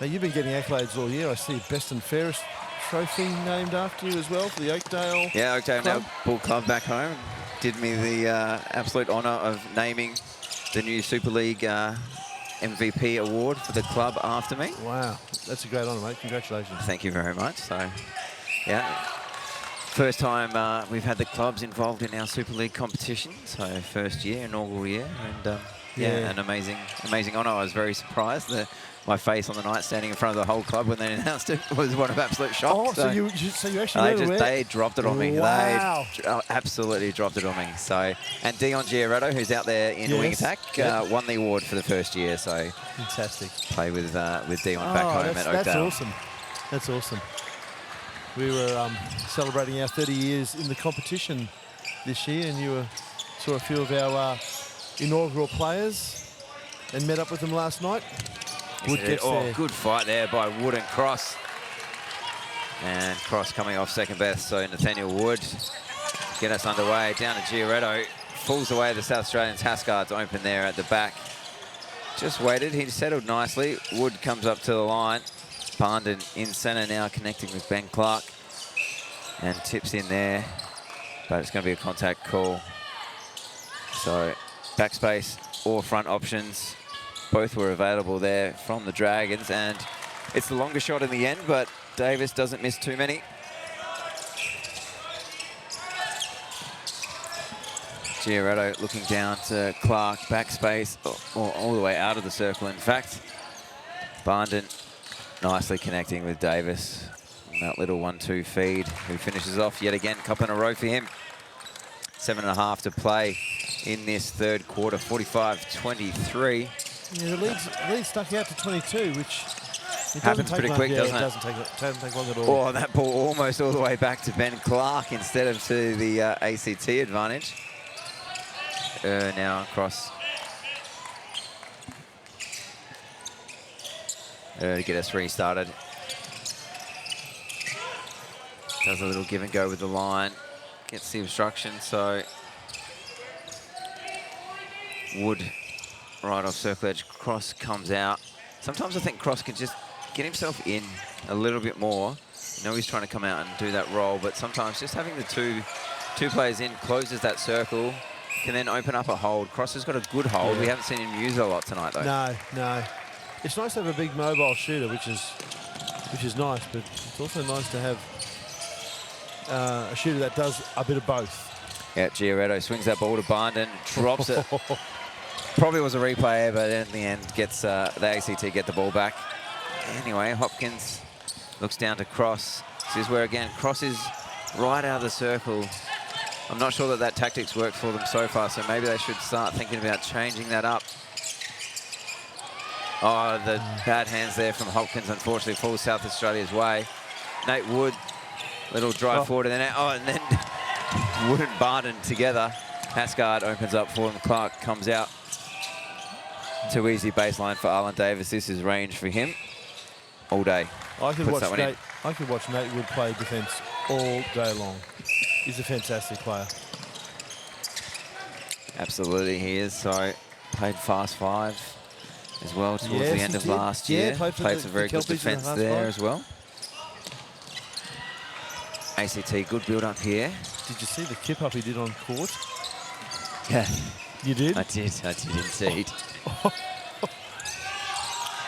[SPEAKER 3] Now, you've been getting accolades all year. I see Best and Fairest trophy named after you as well for the Oakdale.
[SPEAKER 1] Yeah, Oakdale
[SPEAKER 3] Club.
[SPEAKER 1] now Bull Club back home. Did me the absolute honour of naming the new Super League MVP award for the club after me.
[SPEAKER 3] Wow, that's a great honour, mate. Congratulations.
[SPEAKER 1] Thank you very much. So, yeah, first time we've had the clubs involved in our Super League competition. So first year, inaugural year, and
[SPEAKER 3] Yeah.
[SPEAKER 1] an amazing honour. I was very surprised that my face on the night standing in front of the whole club when they announced it was one of absolute shock.
[SPEAKER 3] Oh, so you actually were aware?
[SPEAKER 1] They dropped it on me.
[SPEAKER 3] Wow.
[SPEAKER 1] They absolutely dropped it on me. So, and Dion Giroto, who's out there in wing
[SPEAKER 3] Yes.
[SPEAKER 1] attack,
[SPEAKER 3] Yep.
[SPEAKER 1] won the award for the first year. So
[SPEAKER 3] Fantastic.
[SPEAKER 1] play with Dion back home at Oakdale.
[SPEAKER 3] That's awesome. That's awesome. We were celebrating our 30 years in the competition this year, and you saw a few of our inaugural players and met up with them last night. Wood gets there.
[SPEAKER 1] Good fight there by Wood and Cross. And Cross coming off second best, so Nathaniel Wood get us underway. Down to Giroto, pulls away the South Australians. Haskard's open there at the back. Just waited, he settled nicely. Wood comes up to the line. Barnden in centre now, connecting with Ben Clark. And tips in there, but it's going to be a contact call. So backspace or front options. Both were available there from the Dragons, and it's the longer shot in the end, but Davis doesn't miss too many. Giroto looking down to Clark, backspace, all the way out of the circle, in fact. Barnden nicely connecting with Davis on that little 1-2 feed, who finishes off yet again, cup in a row for him. 7.5 to play in this third quarter, 45-23.
[SPEAKER 3] Yeah, the lead stuck out to 22, which It
[SPEAKER 1] Happens
[SPEAKER 3] take
[SPEAKER 1] pretty
[SPEAKER 3] long-
[SPEAKER 1] quick,
[SPEAKER 3] yeah,
[SPEAKER 1] doesn't it?
[SPEAKER 3] Doesn't take long at all.
[SPEAKER 1] Oh, that ball almost all the way back to Ben Clark instead of to the ACT advantage. Now across. To get us restarted. Does a little give and go with the line. Gets the obstruction, so Wood right off circle edge. Cross comes out. Sometimes I think Cross can just get himself in a little bit more. You know he's trying to come out and do that roll, but sometimes just having the two players in closes that circle, can then open up a hold. Cross has got a good hold.
[SPEAKER 3] Yeah.
[SPEAKER 1] We haven't seen him use it a lot tonight, though.
[SPEAKER 3] No. It's nice to have a big mobile shooter, which is nice, but it's also nice to have a shooter that does a bit of both.
[SPEAKER 1] Yeah, Giorgetto swings that ball to Barnden, drops it. Probably was a replay, but in the end gets the ACT get the ball back. Anyway, Hopkins looks down to Cross. This is where, again, Cross is right out of the circle. I'm not sure that tactics worked for them so far, so maybe they should start thinking about changing that up. Oh, the bad hands there from Hopkins, unfortunately, falls South Australia's way. Nate Wood, little drive forward, and then Wood and Barden together. Hasgard opens up for him. Clark comes out. Too easy baseline for Arlen Davis. This is range for him all day.
[SPEAKER 3] I could
[SPEAKER 1] Puts that one in.
[SPEAKER 3] watch Nate Wood play defence all day long. He's a fantastic player.
[SPEAKER 1] Absolutely, he is. So, played Fast 5 as well towards the end of last year.
[SPEAKER 3] Played
[SPEAKER 1] some very good defence there as well. ACT, good build up here.
[SPEAKER 3] Did you see the kip up he did on court?
[SPEAKER 1] Yeah.
[SPEAKER 3] You did?
[SPEAKER 1] I did indeed.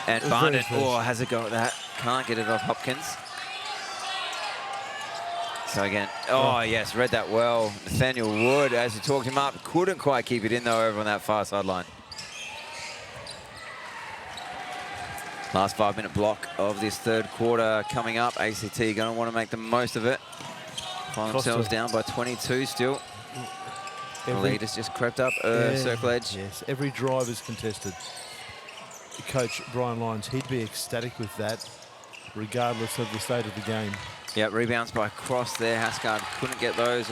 [SPEAKER 1] And
[SPEAKER 3] It was very
[SPEAKER 1] Barden,
[SPEAKER 3] fresh.
[SPEAKER 1] has a go at that. Can't get it off Hopkins. So again, yes, read that well. Nathaniel Wood, as he talked him up, couldn't quite keep it in though over on that far sideline. Last 5-minute block of this third quarter coming up. ACT going to want to make the most of it. Find themselves down by 22 still. The lead has just crept up circle edge.
[SPEAKER 3] Yes, every drive is contested. Coach Brian Lyons, he'd be ecstatic with that, regardless of the state of the game.
[SPEAKER 1] Yeah, rebounds by Cross there. Hasgard couldn't get those.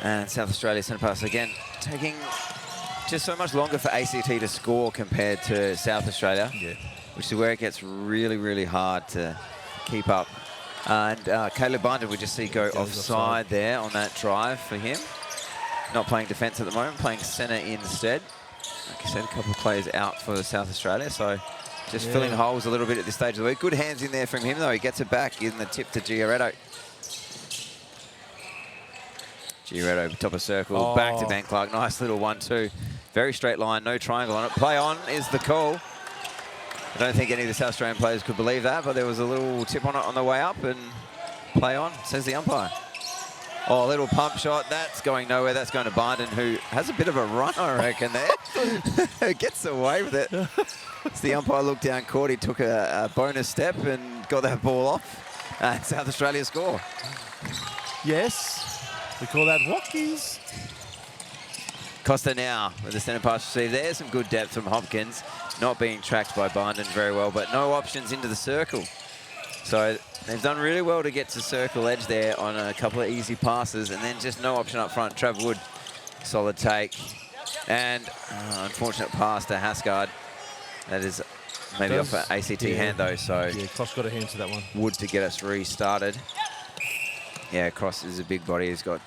[SPEAKER 1] And South Australia centre pass again, taking just so much longer for ACT to score compared to South Australia.
[SPEAKER 3] Yeah.
[SPEAKER 1] Which is where it gets really, really hard to keep up. And Caleb Barnden we just see go offside there on that drive for him. Not playing defence at the moment, playing centre instead. Like I said, a couple of players out for South Australia, so just filling holes a little bit at this stage of the week. Good hands in there from him, though. He gets it back in the tip to Giorgetto. Giorgetto, top of circle, back to Ben Clark. Nice little 1-2. Very straight line, no triangle on it. Play on is the call. I don't think any of the South Australian players could believe that, but there was a little tip on it on the way up, and play on, says the umpire. Oh, a little pump shot. That's going nowhere. That's going to Barnden, who has a bit of a run, I reckon, there. Gets away with it. As the umpire looked down court, he took a bonus step and got that ball off. And South Australia score.
[SPEAKER 3] Yes, we call that walkies.
[SPEAKER 1] Costa now with the centre pass receive. There's some good depth from Hopkins. Not being tracked by Barnden very well, but no options into the circle. So they've done really well to get to circle edge there on a couple of easy passes, and then just no option up front. Trav Wood, solid take. And unfortunate pass to Hasgard. That is maybe off an ACT hand, though. So
[SPEAKER 3] yeah, Cross got a hand to that one.
[SPEAKER 1] Wood to get us restarted. Yeah, Cross is a big body. He's got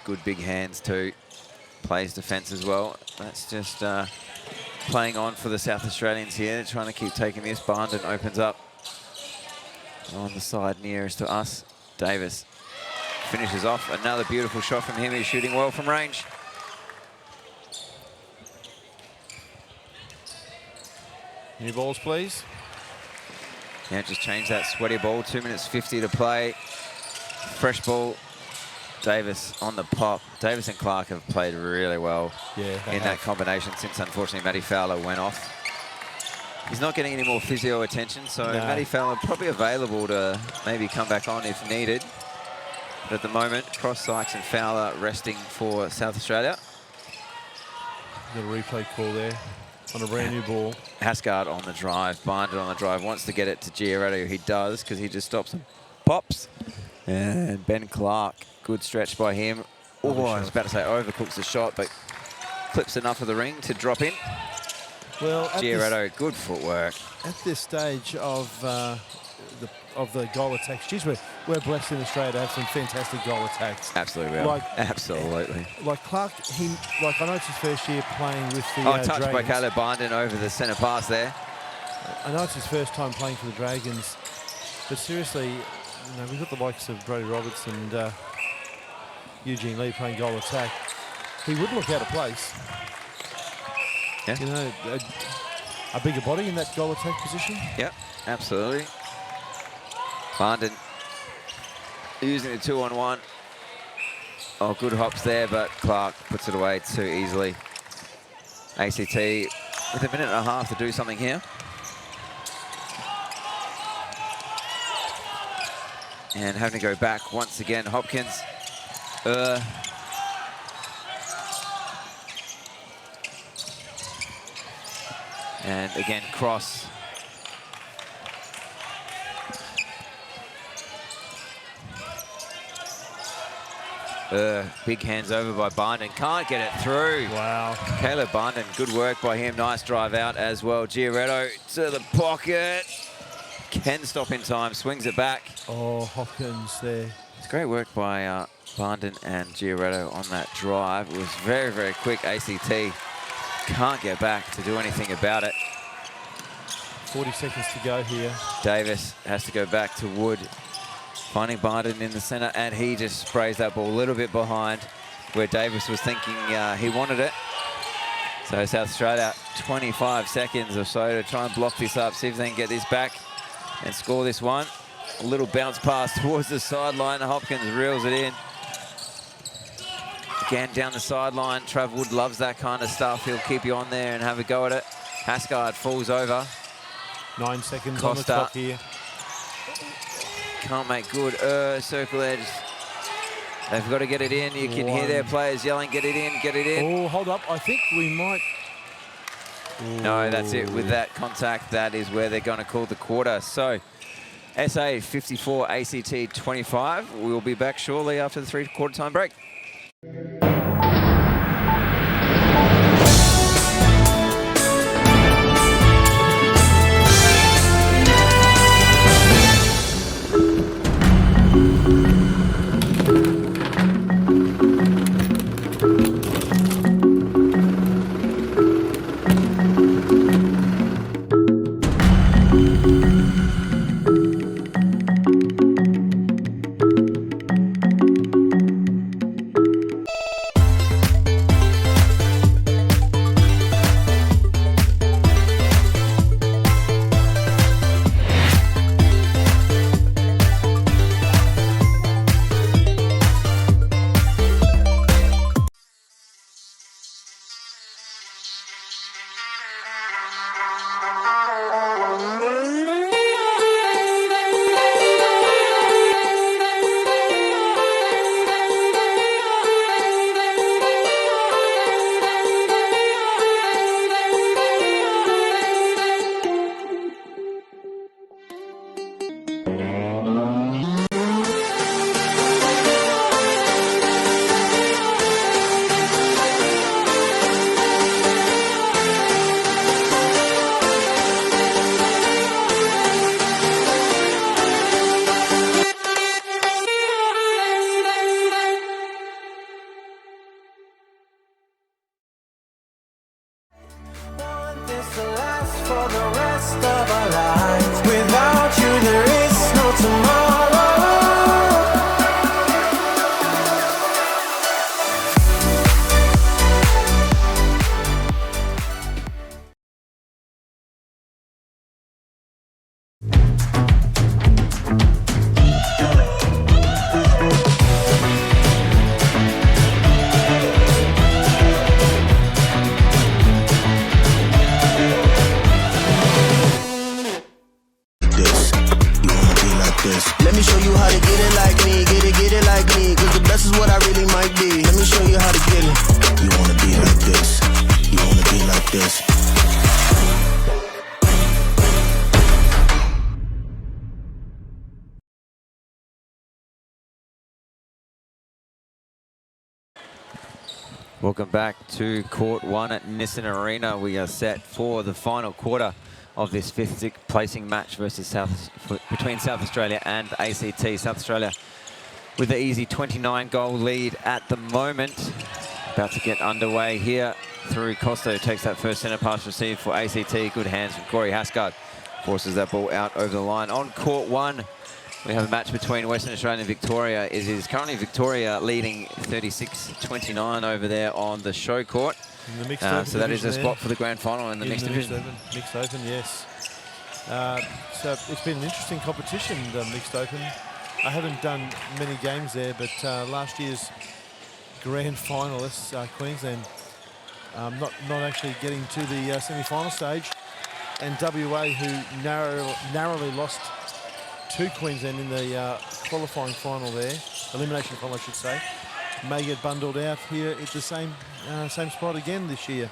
[SPEAKER 1] good big hands too. Plays defence as well. That's just playing on for the South Australians here. They're trying to keep taking this. Barnden opens up on the side nearest to us. Davis finishes off. Another beautiful shot from him. He's shooting well from range.
[SPEAKER 3] New balls, please.
[SPEAKER 1] Yeah, just change that sweaty ball. 2 minutes 50 to play. Fresh ball. Davis on the pop. Davis and Clark have played really well in that combination since, unfortunately, Matty Fowler went off. He's not getting any more physio attention, so Matty Fowler probably available to maybe come back on if needed. But at the moment, Cross, Sykes and Fowler resting for South Australia.
[SPEAKER 3] Got a replay call there. on a brand new ball.
[SPEAKER 1] Hascard on the drive, Barndon on the drive, wants to get it to Giaretto. He does, because he just stops and pops. And Ben Clark, good stretch by him. Oh, I was about to say overcooks the shot, but clips enough of the ring to drop in.
[SPEAKER 3] Well,
[SPEAKER 1] Giaretto, good footwork.
[SPEAKER 3] At this stage of the goal attacks, geez, we're blessed in Australia to have some fantastic goal attacks.
[SPEAKER 1] Absolutely, Will. Absolutely.
[SPEAKER 3] Like Clark, I know it's his first year playing with the
[SPEAKER 1] touch
[SPEAKER 3] Dragons.
[SPEAKER 1] by Caleb Barndon over the centre pass there.
[SPEAKER 3] I know it's his first time playing for the Dragons, but seriously, we've got the likes of Brody Roberts and Eugene Lee playing goal attack. He wouldn't look out of place.
[SPEAKER 1] Yeah.
[SPEAKER 3] A bigger body in that goal attack position.
[SPEAKER 1] Yep, absolutely. Barndon using the 2-on-1. Oh, good hops there, but Clark puts it away too easily. ACT with a minute and a half to do something here. And having to go back once again, Hopkins. And again, cross. Big hands over by Barndon. Can't get it through.
[SPEAKER 3] Wow.
[SPEAKER 1] Caleb Barndon, good work by him. Nice drive out as well. Giaretto to the pocket. Can stop in time, swings it back.
[SPEAKER 3] Oh, Hopkins there.
[SPEAKER 1] It's great work by Barndon and Giaretto on that drive. It was very, very quick. ACT can't get back to do anything about it.
[SPEAKER 3] 40 seconds to go here.
[SPEAKER 1] Davis has to go back to Wood. Finding Barndon in the centre, and he just sprays that ball a little bit behind where Davis was thinking he wanted it. So South Australia, 25 seconds or so to try and block this up, see if they can get this back and score this one. A little bounce pass towards the sideline. Hopkins reels it in. Again, down the sideline. Trav Wood loves that kind of stuff. He'll keep you on there and have a go at it. Hascard falls over.
[SPEAKER 3] 9 seconds
[SPEAKER 1] Costa
[SPEAKER 3] on the clock here.
[SPEAKER 1] Can't make good. Circle edge. They've got to get it in. You can hear their players yelling, get it in, get it in.
[SPEAKER 3] Oh, hold up. I think we might...
[SPEAKER 1] No, that's it. With that contact, that is where they're going to call the quarter. So, SA 54, ACT 25. We'll be back shortly after the 3/4 time break.
[SPEAKER 5] Want this to last for the rest of our lives. Without you, there is no tomorrow.
[SPEAKER 4] Let me show you how to get it like me, get it like me. Cause the best is what I really might be. Let me show you how to get it. You wanna be like this, you wanna be like this.
[SPEAKER 1] Welcome back to Court 1 at Nissan Arena. We are set for the final quarter of this 5th placing match between South Australia and ACT. South Australia with the easy 29-goal lead at the moment. About to get underway here through Costa, who takes that first centre pass received for ACT. Good hands from Corey Hasgard. Forces that ball out over the line. On Court 1, we have a match between Western Australia and Victoria. It is currently Victoria leading 36-29 over there on the show court.
[SPEAKER 3] In the mixed open
[SPEAKER 1] so that is a
[SPEAKER 3] there.
[SPEAKER 1] spot for the grand final in the mixed division.
[SPEAKER 3] Mixed open, yes. So it's been an interesting competition, the mixed open. I haven't done many games there, but last year's grand finalists, Queensland, not actually getting to the semi-final stage, and WA, who narrowly lost to Queensland in the qualifying final there, elimination final I should say, may get bundled out here at the same spot again this year.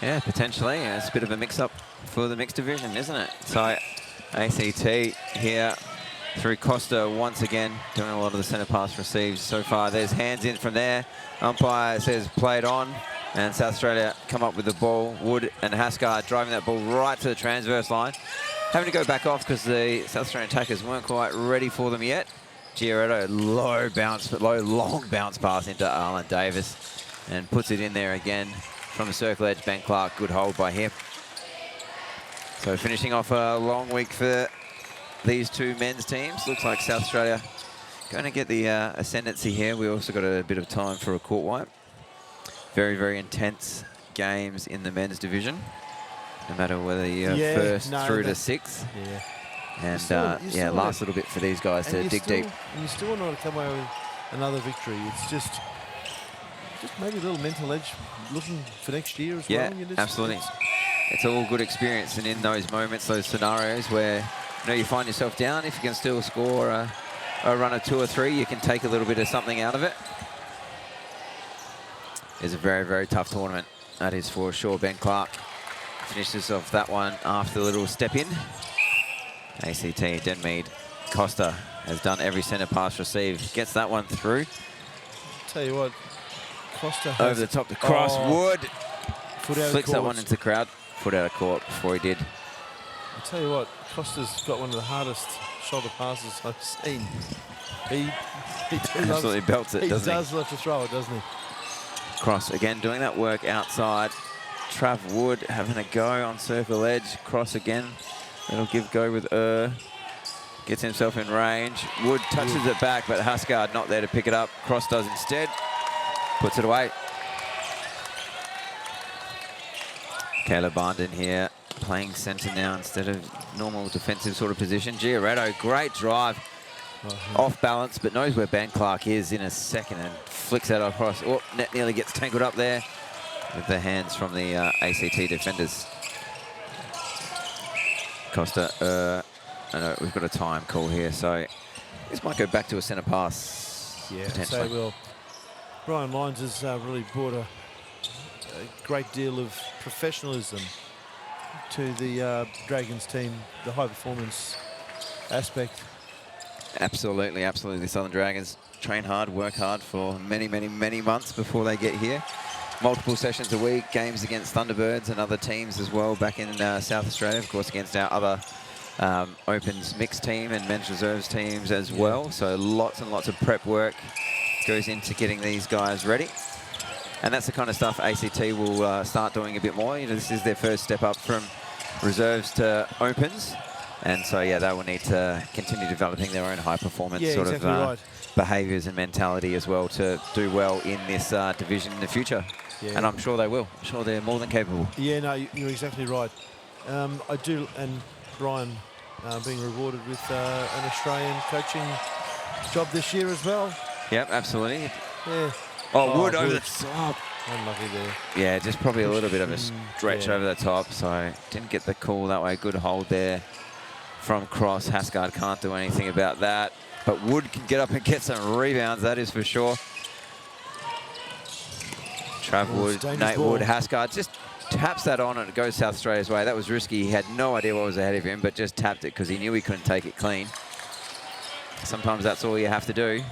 [SPEAKER 1] Yeah, potentially. It's a bit of a mix-up for the mixed division, isn't it? So ACT here through Costa once again, doing a lot of the centre pass receives so far. There's hands in from there. Umpire says played on, and South Australia come up with the ball. Wood and Hasgard driving that ball right to the transverse line. Having to go back off because the South Australian attackers weren't quite ready for them yet. Giorgetto, long bounce pass into Arlen Davis and puts it in there again from the circle edge. Ben Clark, good hold by him. So finishing off a long week for these two men's teams. Looks like South Australia going to get the ascendancy here. We also got a bit of time for a court wipe. Very, very intense games in the men's division. No matter whether you're first through to 6th.
[SPEAKER 3] Yeah.
[SPEAKER 1] And last little bit for these guys to dig deep.
[SPEAKER 3] And you still want to come away with another victory. It's just maybe a little mental edge looking for next year as well.
[SPEAKER 1] Yeah, absolutely. It's all good experience, and in those moments, those scenarios where you find yourself down, if you can still score a run of 2 or 3, you can take a little bit of something out of it. It's a very, very tough tournament. That is for sure. Ben Clark finishes off that one after the little step in. ACT, Denmead, Costa has done every centre pass received. Gets that one through.
[SPEAKER 3] Tell you what, Costa has
[SPEAKER 1] over the top to Cross. Wood flicks that one into the crowd. Foot out of court before he did.
[SPEAKER 3] I'll tell you what, Costa's got one of the hardest shoulder passes I've seen. He
[SPEAKER 1] absolutely belts it, doesn't he?
[SPEAKER 3] He does love to throw it, doesn't he?
[SPEAKER 1] Cross again doing that work outside. Trav Wood having a go on circle edge. Cross again. It'll give go with Gets himself in range. Wood touches it back, but Hasgard not there to pick it up. Cross does instead. Puts it away. Caleb Barnden here playing centre now instead of normal defensive sort of position. Giorgetto, great drive. Off balance, but knows where Ben Clark is in a second and flicks that across. Oh, net nearly gets tangled up there with the hands from the ACT defenders. Costa, we've got a time call here, so this might go back to a centre pass.
[SPEAKER 3] Yeah,
[SPEAKER 1] potentially.
[SPEAKER 3] so will. Brian Lyons has really brought a great deal of professionalism to the Dragons team, the high performance aspect.
[SPEAKER 1] Absolutely, absolutely. The Southern Dragons train hard, work hard for many, many, many months before they get here. Multiple sessions a week, games against Thunderbirds and other teams as well back in South Australia, of course, against our other Opens mixed team and men's reserves teams as well. So lots and lots of prep work goes into getting these guys ready. And that's the kind of stuff ACT will start doing a bit more. This is their first step up from reserves to Opens. And so, yeah, they will need to continue developing their own high performance behaviours and mentality as well to do well in this division in the future. Yeah. And I'm sure they will. I'm sure they're more than capable.
[SPEAKER 3] Yeah, no, you're exactly right. I do, and Brian being rewarded with an Australian coaching job this year as well.
[SPEAKER 1] Yep, absolutely.
[SPEAKER 3] Yeah.
[SPEAKER 1] Oh, Wood over the top.
[SPEAKER 3] Unlucky there.
[SPEAKER 1] Yeah, just probably a little bit of a stretch over the top, so didn't get the call that way. Good hold there from Cross. Hasgard can't do anything about that, but Wood can get up and get some rebounds, that is for sure. Trav Wood, Nate Wood, Hasgard just taps that on and it goes South Australia's way. That was risky. He had no idea what was ahead of him, but just tapped it because he knew he couldn't take it clean. Sometimes that's all you have to do.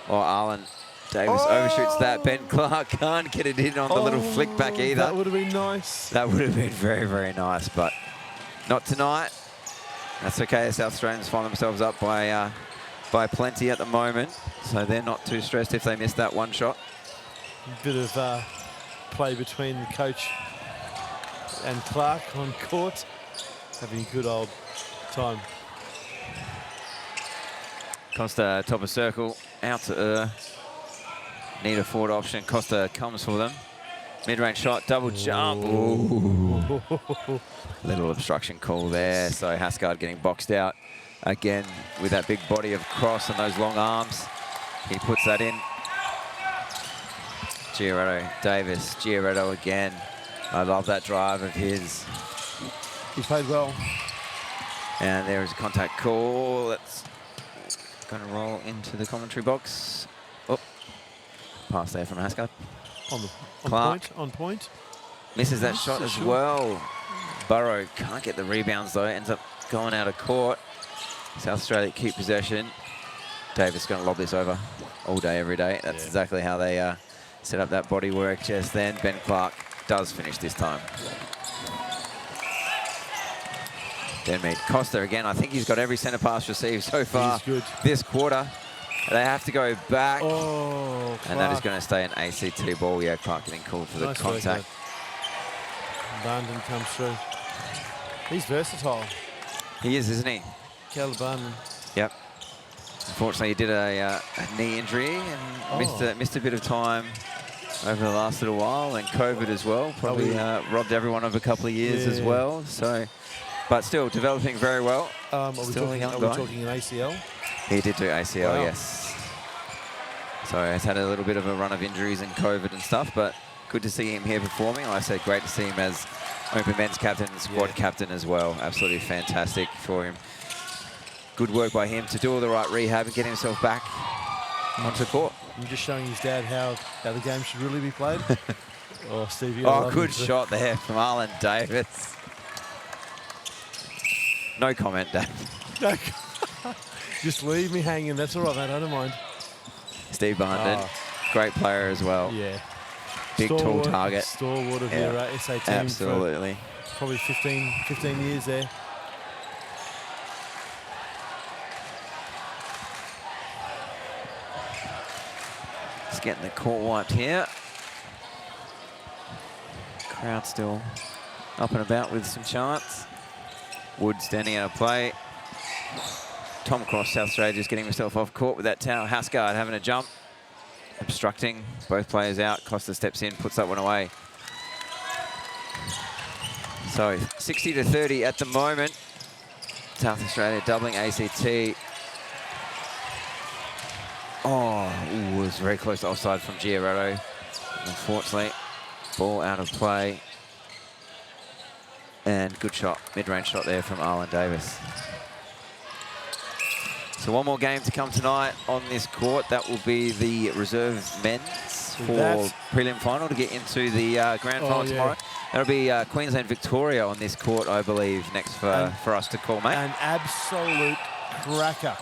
[SPEAKER 1] Or Arlen Davis overshoots that. Ben Clark can't get it in on the little flick back either.
[SPEAKER 3] That would have been nice.
[SPEAKER 1] That would have been very, very nice, but not tonight. That's okay. The South Australians find themselves up by plenty at the moment, so they're not too stressed if they miss that one shot.
[SPEAKER 3] A bit of play between the coach and Clark on court, having a good old time.
[SPEAKER 1] Costa top of circle, out to need a forward option. Costa comes for them. Mid-range shot, double jump. Ooh. Little obstruction call there. So Hascard getting boxed out again with that big body of Cross and those long arms. He puts that in. Giarretto, Davis, Giarretto again. I love that drive of his.
[SPEAKER 3] He played well.
[SPEAKER 1] And there is a contact call. That's going to roll into the commentary box. Oh, pass there from Hascard.
[SPEAKER 3] On point.
[SPEAKER 1] Misses that shot as well. Burrow can't get the rebounds though. Ends up going out of court. South Australia keep possession. Davis going to lob this over all day, every day. That's exactly how they set up that body work just then. Ben Clark does finish this time. Denmead Costa again. I think he's got every centre pass received so far this quarter. They have to go back.
[SPEAKER 3] Oh,
[SPEAKER 1] and that is going to stay an ACT ball. Yeah, Clark getting called for the contact.
[SPEAKER 3] Barnden comes through. He's versatile.
[SPEAKER 1] He is, isn't he?
[SPEAKER 3] Caleb Barnden.
[SPEAKER 1] Yep. Unfortunately, he did a knee injury and missed a bit of time over the last little while, and COVID as well. Probably robbed everyone of a couple of years as well. So, but still developing very well.
[SPEAKER 3] Are we talking an ACL?
[SPEAKER 1] He did do ACL, yes. So he's had a little bit of a run of injuries and COVID and stuff, but good to see him here performing. Like I said, great to see him as Open men's captain and squad captain as well. Absolutely fantastic for him. Good work by him to do all the right rehab and get himself back onto court.
[SPEAKER 3] I'm just showing his dad how the game should really be played. Oh, Stevie.
[SPEAKER 1] Good shot there from Arlen Davis. No comment, Dave.
[SPEAKER 3] No. Just leave me hanging. That's all right, mate. I don't mind.
[SPEAKER 1] Steve Barnden, great player as well.
[SPEAKER 3] Yeah.
[SPEAKER 1] Big, tall target.
[SPEAKER 3] Stalwart of your SA team.
[SPEAKER 1] Absolutely.
[SPEAKER 3] Probably 15 years there.
[SPEAKER 1] Just getting the court wiped here. Crowd still up and about with some chants. Wood standing out of play. Tom Cross, South Australia, just getting himself off court with that towel. Hascard having a jump, obstructing both players out. Costa steps in, puts that one away. So 60-30 at the moment. South Australia doubling ACT. It was very close to offside from Giarretto. Unfortunately, ball out of play. And good shot, mid-range shot there from Arlen Davis. So one more game to come tonight on this court. That will be the reserve men's for prelim final to get into the grand final tomorrow. That'll be Queensland Victoria on this court, I believe, next for us to call, mate.
[SPEAKER 3] An absolute cracker.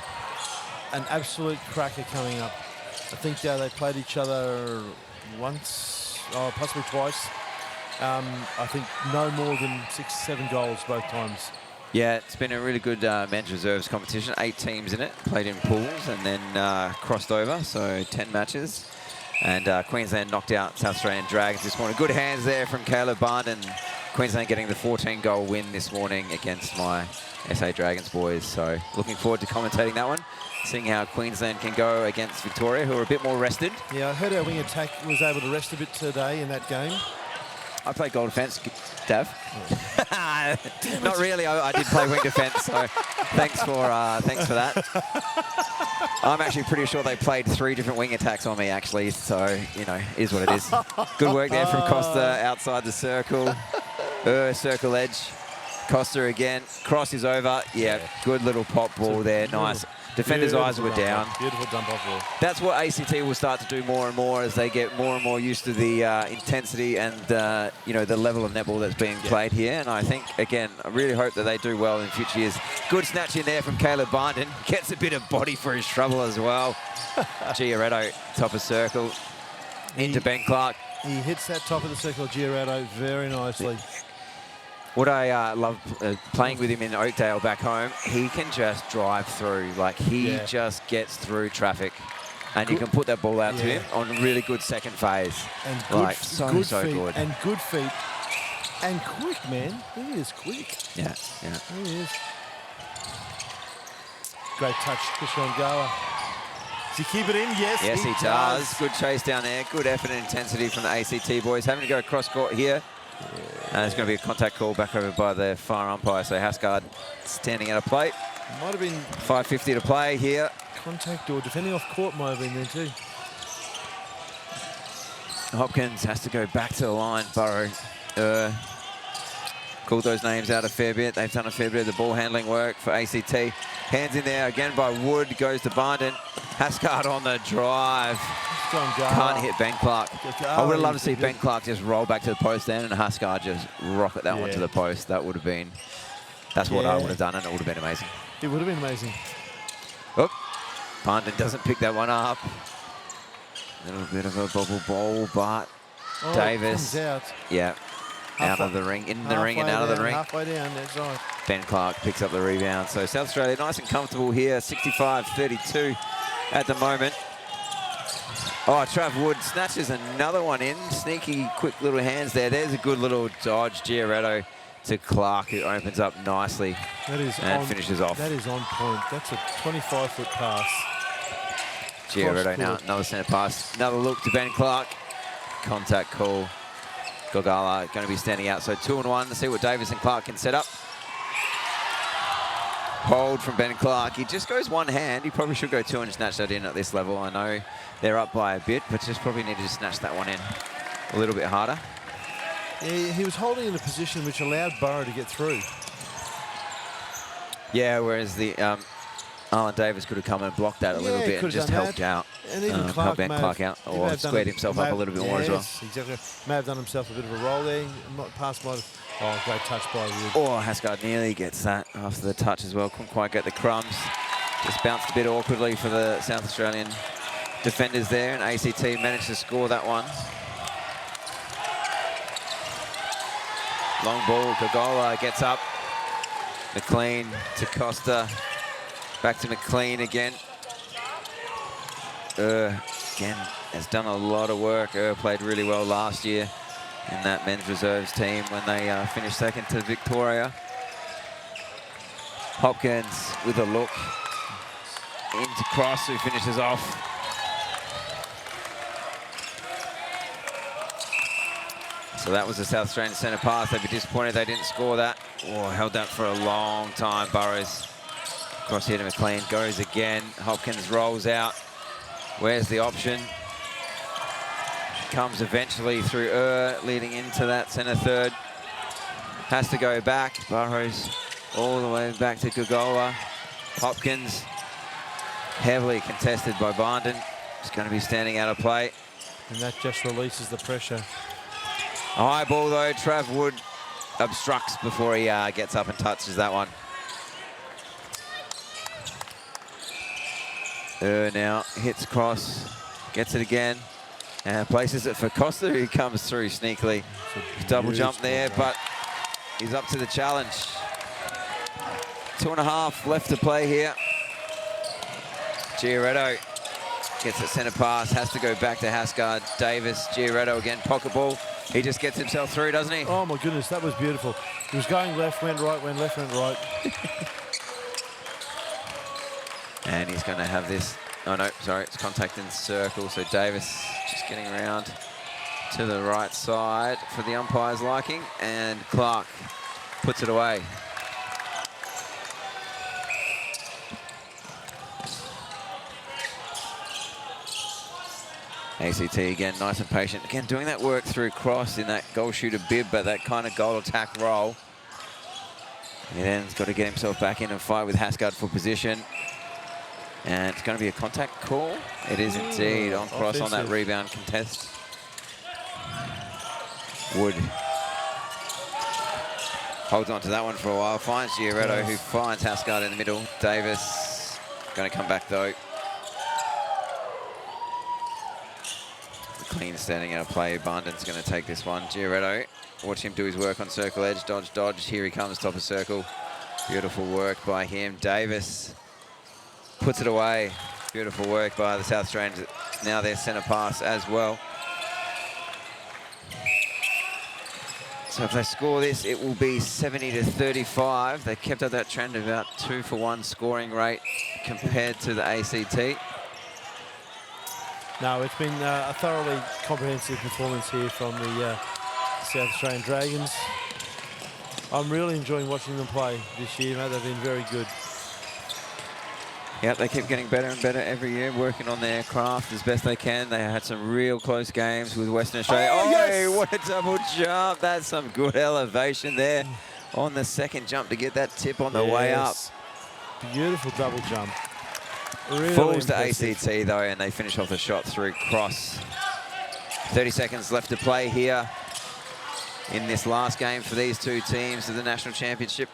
[SPEAKER 3] An absolute cracker coming up. I think they played each other once, possibly twice. I think no more than 6-7 goals both times.
[SPEAKER 1] Yeah, it's been a really good men's reserves competition. 8 teams in it, played in pools and then crossed over, so 10 matches. And Queensland knocked out South Australian Dragons this morning. Good hands there from Caleb Barnden. Queensland getting the 14-goal win this morning against my SA Dragons boys. So looking forward to commentating that one, seeing how Queensland can go against Victoria, who are a bit more rested.
[SPEAKER 3] Yeah, I heard our wing attack was able to rest a bit today in that game.
[SPEAKER 1] I played goal defence, Dav. Not really. I did play wing defence, so thanks for that. I'm actually pretty sure they played 3 different wing attacks on me, actually. So, you know, is what it is. Good work there from Costa outside the circle. Circle edge. Costa again. Cross is over. Yeah, good little pop ball there. Nice. Defenders' eyes were down.
[SPEAKER 3] Beautiful dump off ball.
[SPEAKER 1] That's what ACT will start to do more and more as they get more and more used to the intensity and you know, the level of netball that's being played here. And I think, again, I really hope that they do well in future years. Good snatch in there from Caleb Barnden. Gets a bit of body for his trouble as well. Giaretto, top of circle. Into Ben Clark.
[SPEAKER 3] He hits that top of the circle, Giaretto, very nicely.
[SPEAKER 1] What I love playing with him in Oakdale back home, he can just drive through. Like, he just gets through traffic. And you can put that ball out to him on really good second phase.
[SPEAKER 3] And
[SPEAKER 1] like,
[SPEAKER 3] good
[SPEAKER 1] so
[SPEAKER 3] feet,
[SPEAKER 1] good.
[SPEAKER 3] And good feet. And quick, man. He is quick.
[SPEAKER 1] Yeah, yeah.
[SPEAKER 3] He is. Great touch, Christian Gala. Does he keep it in? Yes,
[SPEAKER 1] Yes, he does. Good chase down there. Good effort and intensity from the ACT boys. Having to go cross court here. And there's going to be a contact call back over by the far umpire. So Hasgard standing at a plate.
[SPEAKER 3] Might have been
[SPEAKER 1] 5:50 to play here.
[SPEAKER 3] contact or defending off court might have been there too.
[SPEAKER 1] Hopkins has to go back to the line. Burrow called those names out a fair bit. They've done a fair bit of the ball handling work for ACT. Hands in there again by Wood. Goes to Barnden. Hasgard on the drive. Can't hit Ben Clark. I would have loved to see Ben Clark just roll back to the post then and Hasgard just rocket that one to the post. That would have been, that's what I would have done, and it would have been amazing.
[SPEAKER 3] It would have been amazing.
[SPEAKER 1] Oh, Barnden doesn't pick that one up. A little bit of a bubble ball, but Davis.
[SPEAKER 3] Comes out.
[SPEAKER 1] Yeah. Out of the ring, in the ring and out of the ring.
[SPEAKER 3] Halfway down, that's right.
[SPEAKER 1] Ben Clark picks up the rebound. So South Australia nice and comfortable here, 65-32 at the moment. Oh, Trav Wood snatches another one in. Sneaky, quick little hands there. There's a good little dodge. Giaretto to Clark, who opens up nicely and finishes off.
[SPEAKER 3] That is on point. That's a 25-foot pass.
[SPEAKER 1] Giaretto now, another centre pass. Another look to Ben Clark. Contact call. Gogala going to be standing out. So 2 and 1. Let's see what Davis and Clark can set up. Hold from Ben Clark. He just goes one hand. He probably should go 2 and snatch that in at this level. I know they're up by a bit, but just probably need to snatch that one in a little bit harder.
[SPEAKER 3] He was holding in a position which allowed Burrow to get through.
[SPEAKER 1] Yeah, whereas the Arlen Davis could have come and blocked that a little bit and just helped out.
[SPEAKER 3] And even
[SPEAKER 1] helped Ben Clark out, or squared himself up a little bit more as well.
[SPEAKER 3] Exactly. May have done himself a bit of a roll there. Pass might have. Oh, great touch by Wood.
[SPEAKER 1] Oh, Hasgard nearly gets that after the touch as well. Couldn't quite get the crumbs. Just bounced a bit awkwardly for the South Australian defenders there, and ACT managed to score that one. Long ball, Gogola gets up. McLean to Costa. Back to McLean again. Again, has done a lot of work. Played really well last year in that men's reserves team when they finished second to Victoria. Hopkins with a look into Cross, who finishes off. So that was the South Australian centre pass. They'd be disappointed they didn't score that. Oh, held that for a long time. Burrows cross here to McLean, goes again. Hopkins rolls out. Where's the option? Comes eventually through leading into that centre third. Has to go back. Burrows all the way back to Gogola. Hopkins heavily contested by Barnden. It's going to be standing out of play.
[SPEAKER 3] And that just releases the pressure.
[SPEAKER 1] A high ball though. Trav Wood obstructs before he gets up and touches that one. Now hits cross, gets it again, and places it for Costa, who comes through sneakily. Double jump there, but he's up to the challenge. 2.5 left to play here. Giaretto gets a centre pass, has to go back to Hasgard. Davis, Giaretto again, pocket ball. He just gets himself through, doesn't he?
[SPEAKER 3] Oh my goodness, that was beautiful. He was going left, went right, went left, went right.
[SPEAKER 1] And he's going to have this. Oh no, sorry, it's contact in circle. So Davis just getting around to the right side for the umpire's liking, and Clark puts it away. ACT again, nice and patient. Again, doing that work through Cross in that goal shooter bib, but that kind of goal attack role. He then's got to get himself back in and fight with Hasgard for position. And it's going to be a contact call. It is indeed on cross on that
[SPEAKER 3] offensive.
[SPEAKER 1] rebound contest. Wood holds on to that one for a while. Finds Giorgetto, who finds Houseguard in the middle. Davis going to come back though. The clean standing out of play. Barnden's going to take this one. Giorgetto, watch him do his work on circle edge. Dodge, dodge. Here he comes, top of circle. Beautiful work by him. Davis puts it away. Beautiful work by the South Australians. Now their centre pass as well. So if they score this, it will be 70-35. They kept up that trend of about 2-for-1 scoring rate compared to the ACT.
[SPEAKER 3] No, it's been a thoroughly comprehensive performance here from the South Australian Dragons. I'm really enjoying watching them play this year, mate. They've been very good.
[SPEAKER 1] Yep, they keep getting better and better every year, working on their craft as best they can. They had some real close games with Western Australia.
[SPEAKER 3] Oh, yes!
[SPEAKER 1] What a double jump. That's some good elevation there on the second jump to get that tip on the way up.
[SPEAKER 3] Beautiful double jump. Really
[SPEAKER 1] Falls to
[SPEAKER 3] impressive.
[SPEAKER 1] ACT though, and they finish off the shot through cross. 30 seconds left to play here in this last game for these two teams of the National Championship.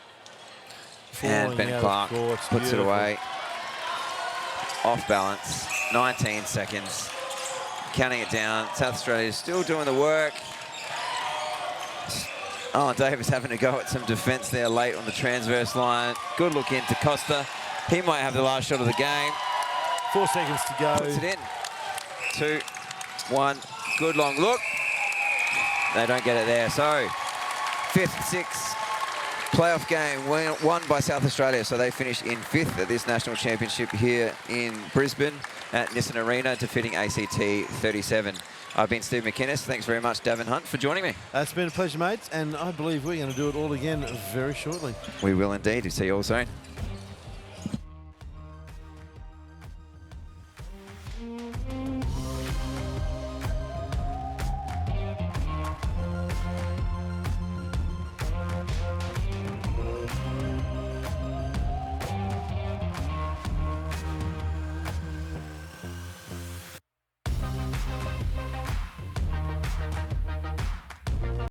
[SPEAKER 1] And
[SPEAKER 3] Falling
[SPEAKER 1] Ben
[SPEAKER 3] out of
[SPEAKER 1] Clark
[SPEAKER 3] court,
[SPEAKER 1] puts it
[SPEAKER 3] beautiful.
[SPEAKER 1] away. Off balance, 19 seconds. Counting it down, South Australia is still doing the work. Oh, Davis having to go at some defence there late on the transverse line. Good look into Costa. He might have the last shot of the game.
[SPEAKER 3] 4 seconds to go.
[SPEAKER 1] Puts it in. 2, 1, good long look. They don't get it there. So, 5th, 6th playoff game won by South Australia. So they finish in 5th at this national championship here in Brisbane at Nissan Arena, defeating ACT 37. I've been Steve McInnes. Thanks very much, Davin Hunt, for joining me.
[SPEAKER 3] It's been a pleasure, mates, and I believe we're going to do it all again very shortly.
[SPEAKER 1] We will indeed. See you all soon.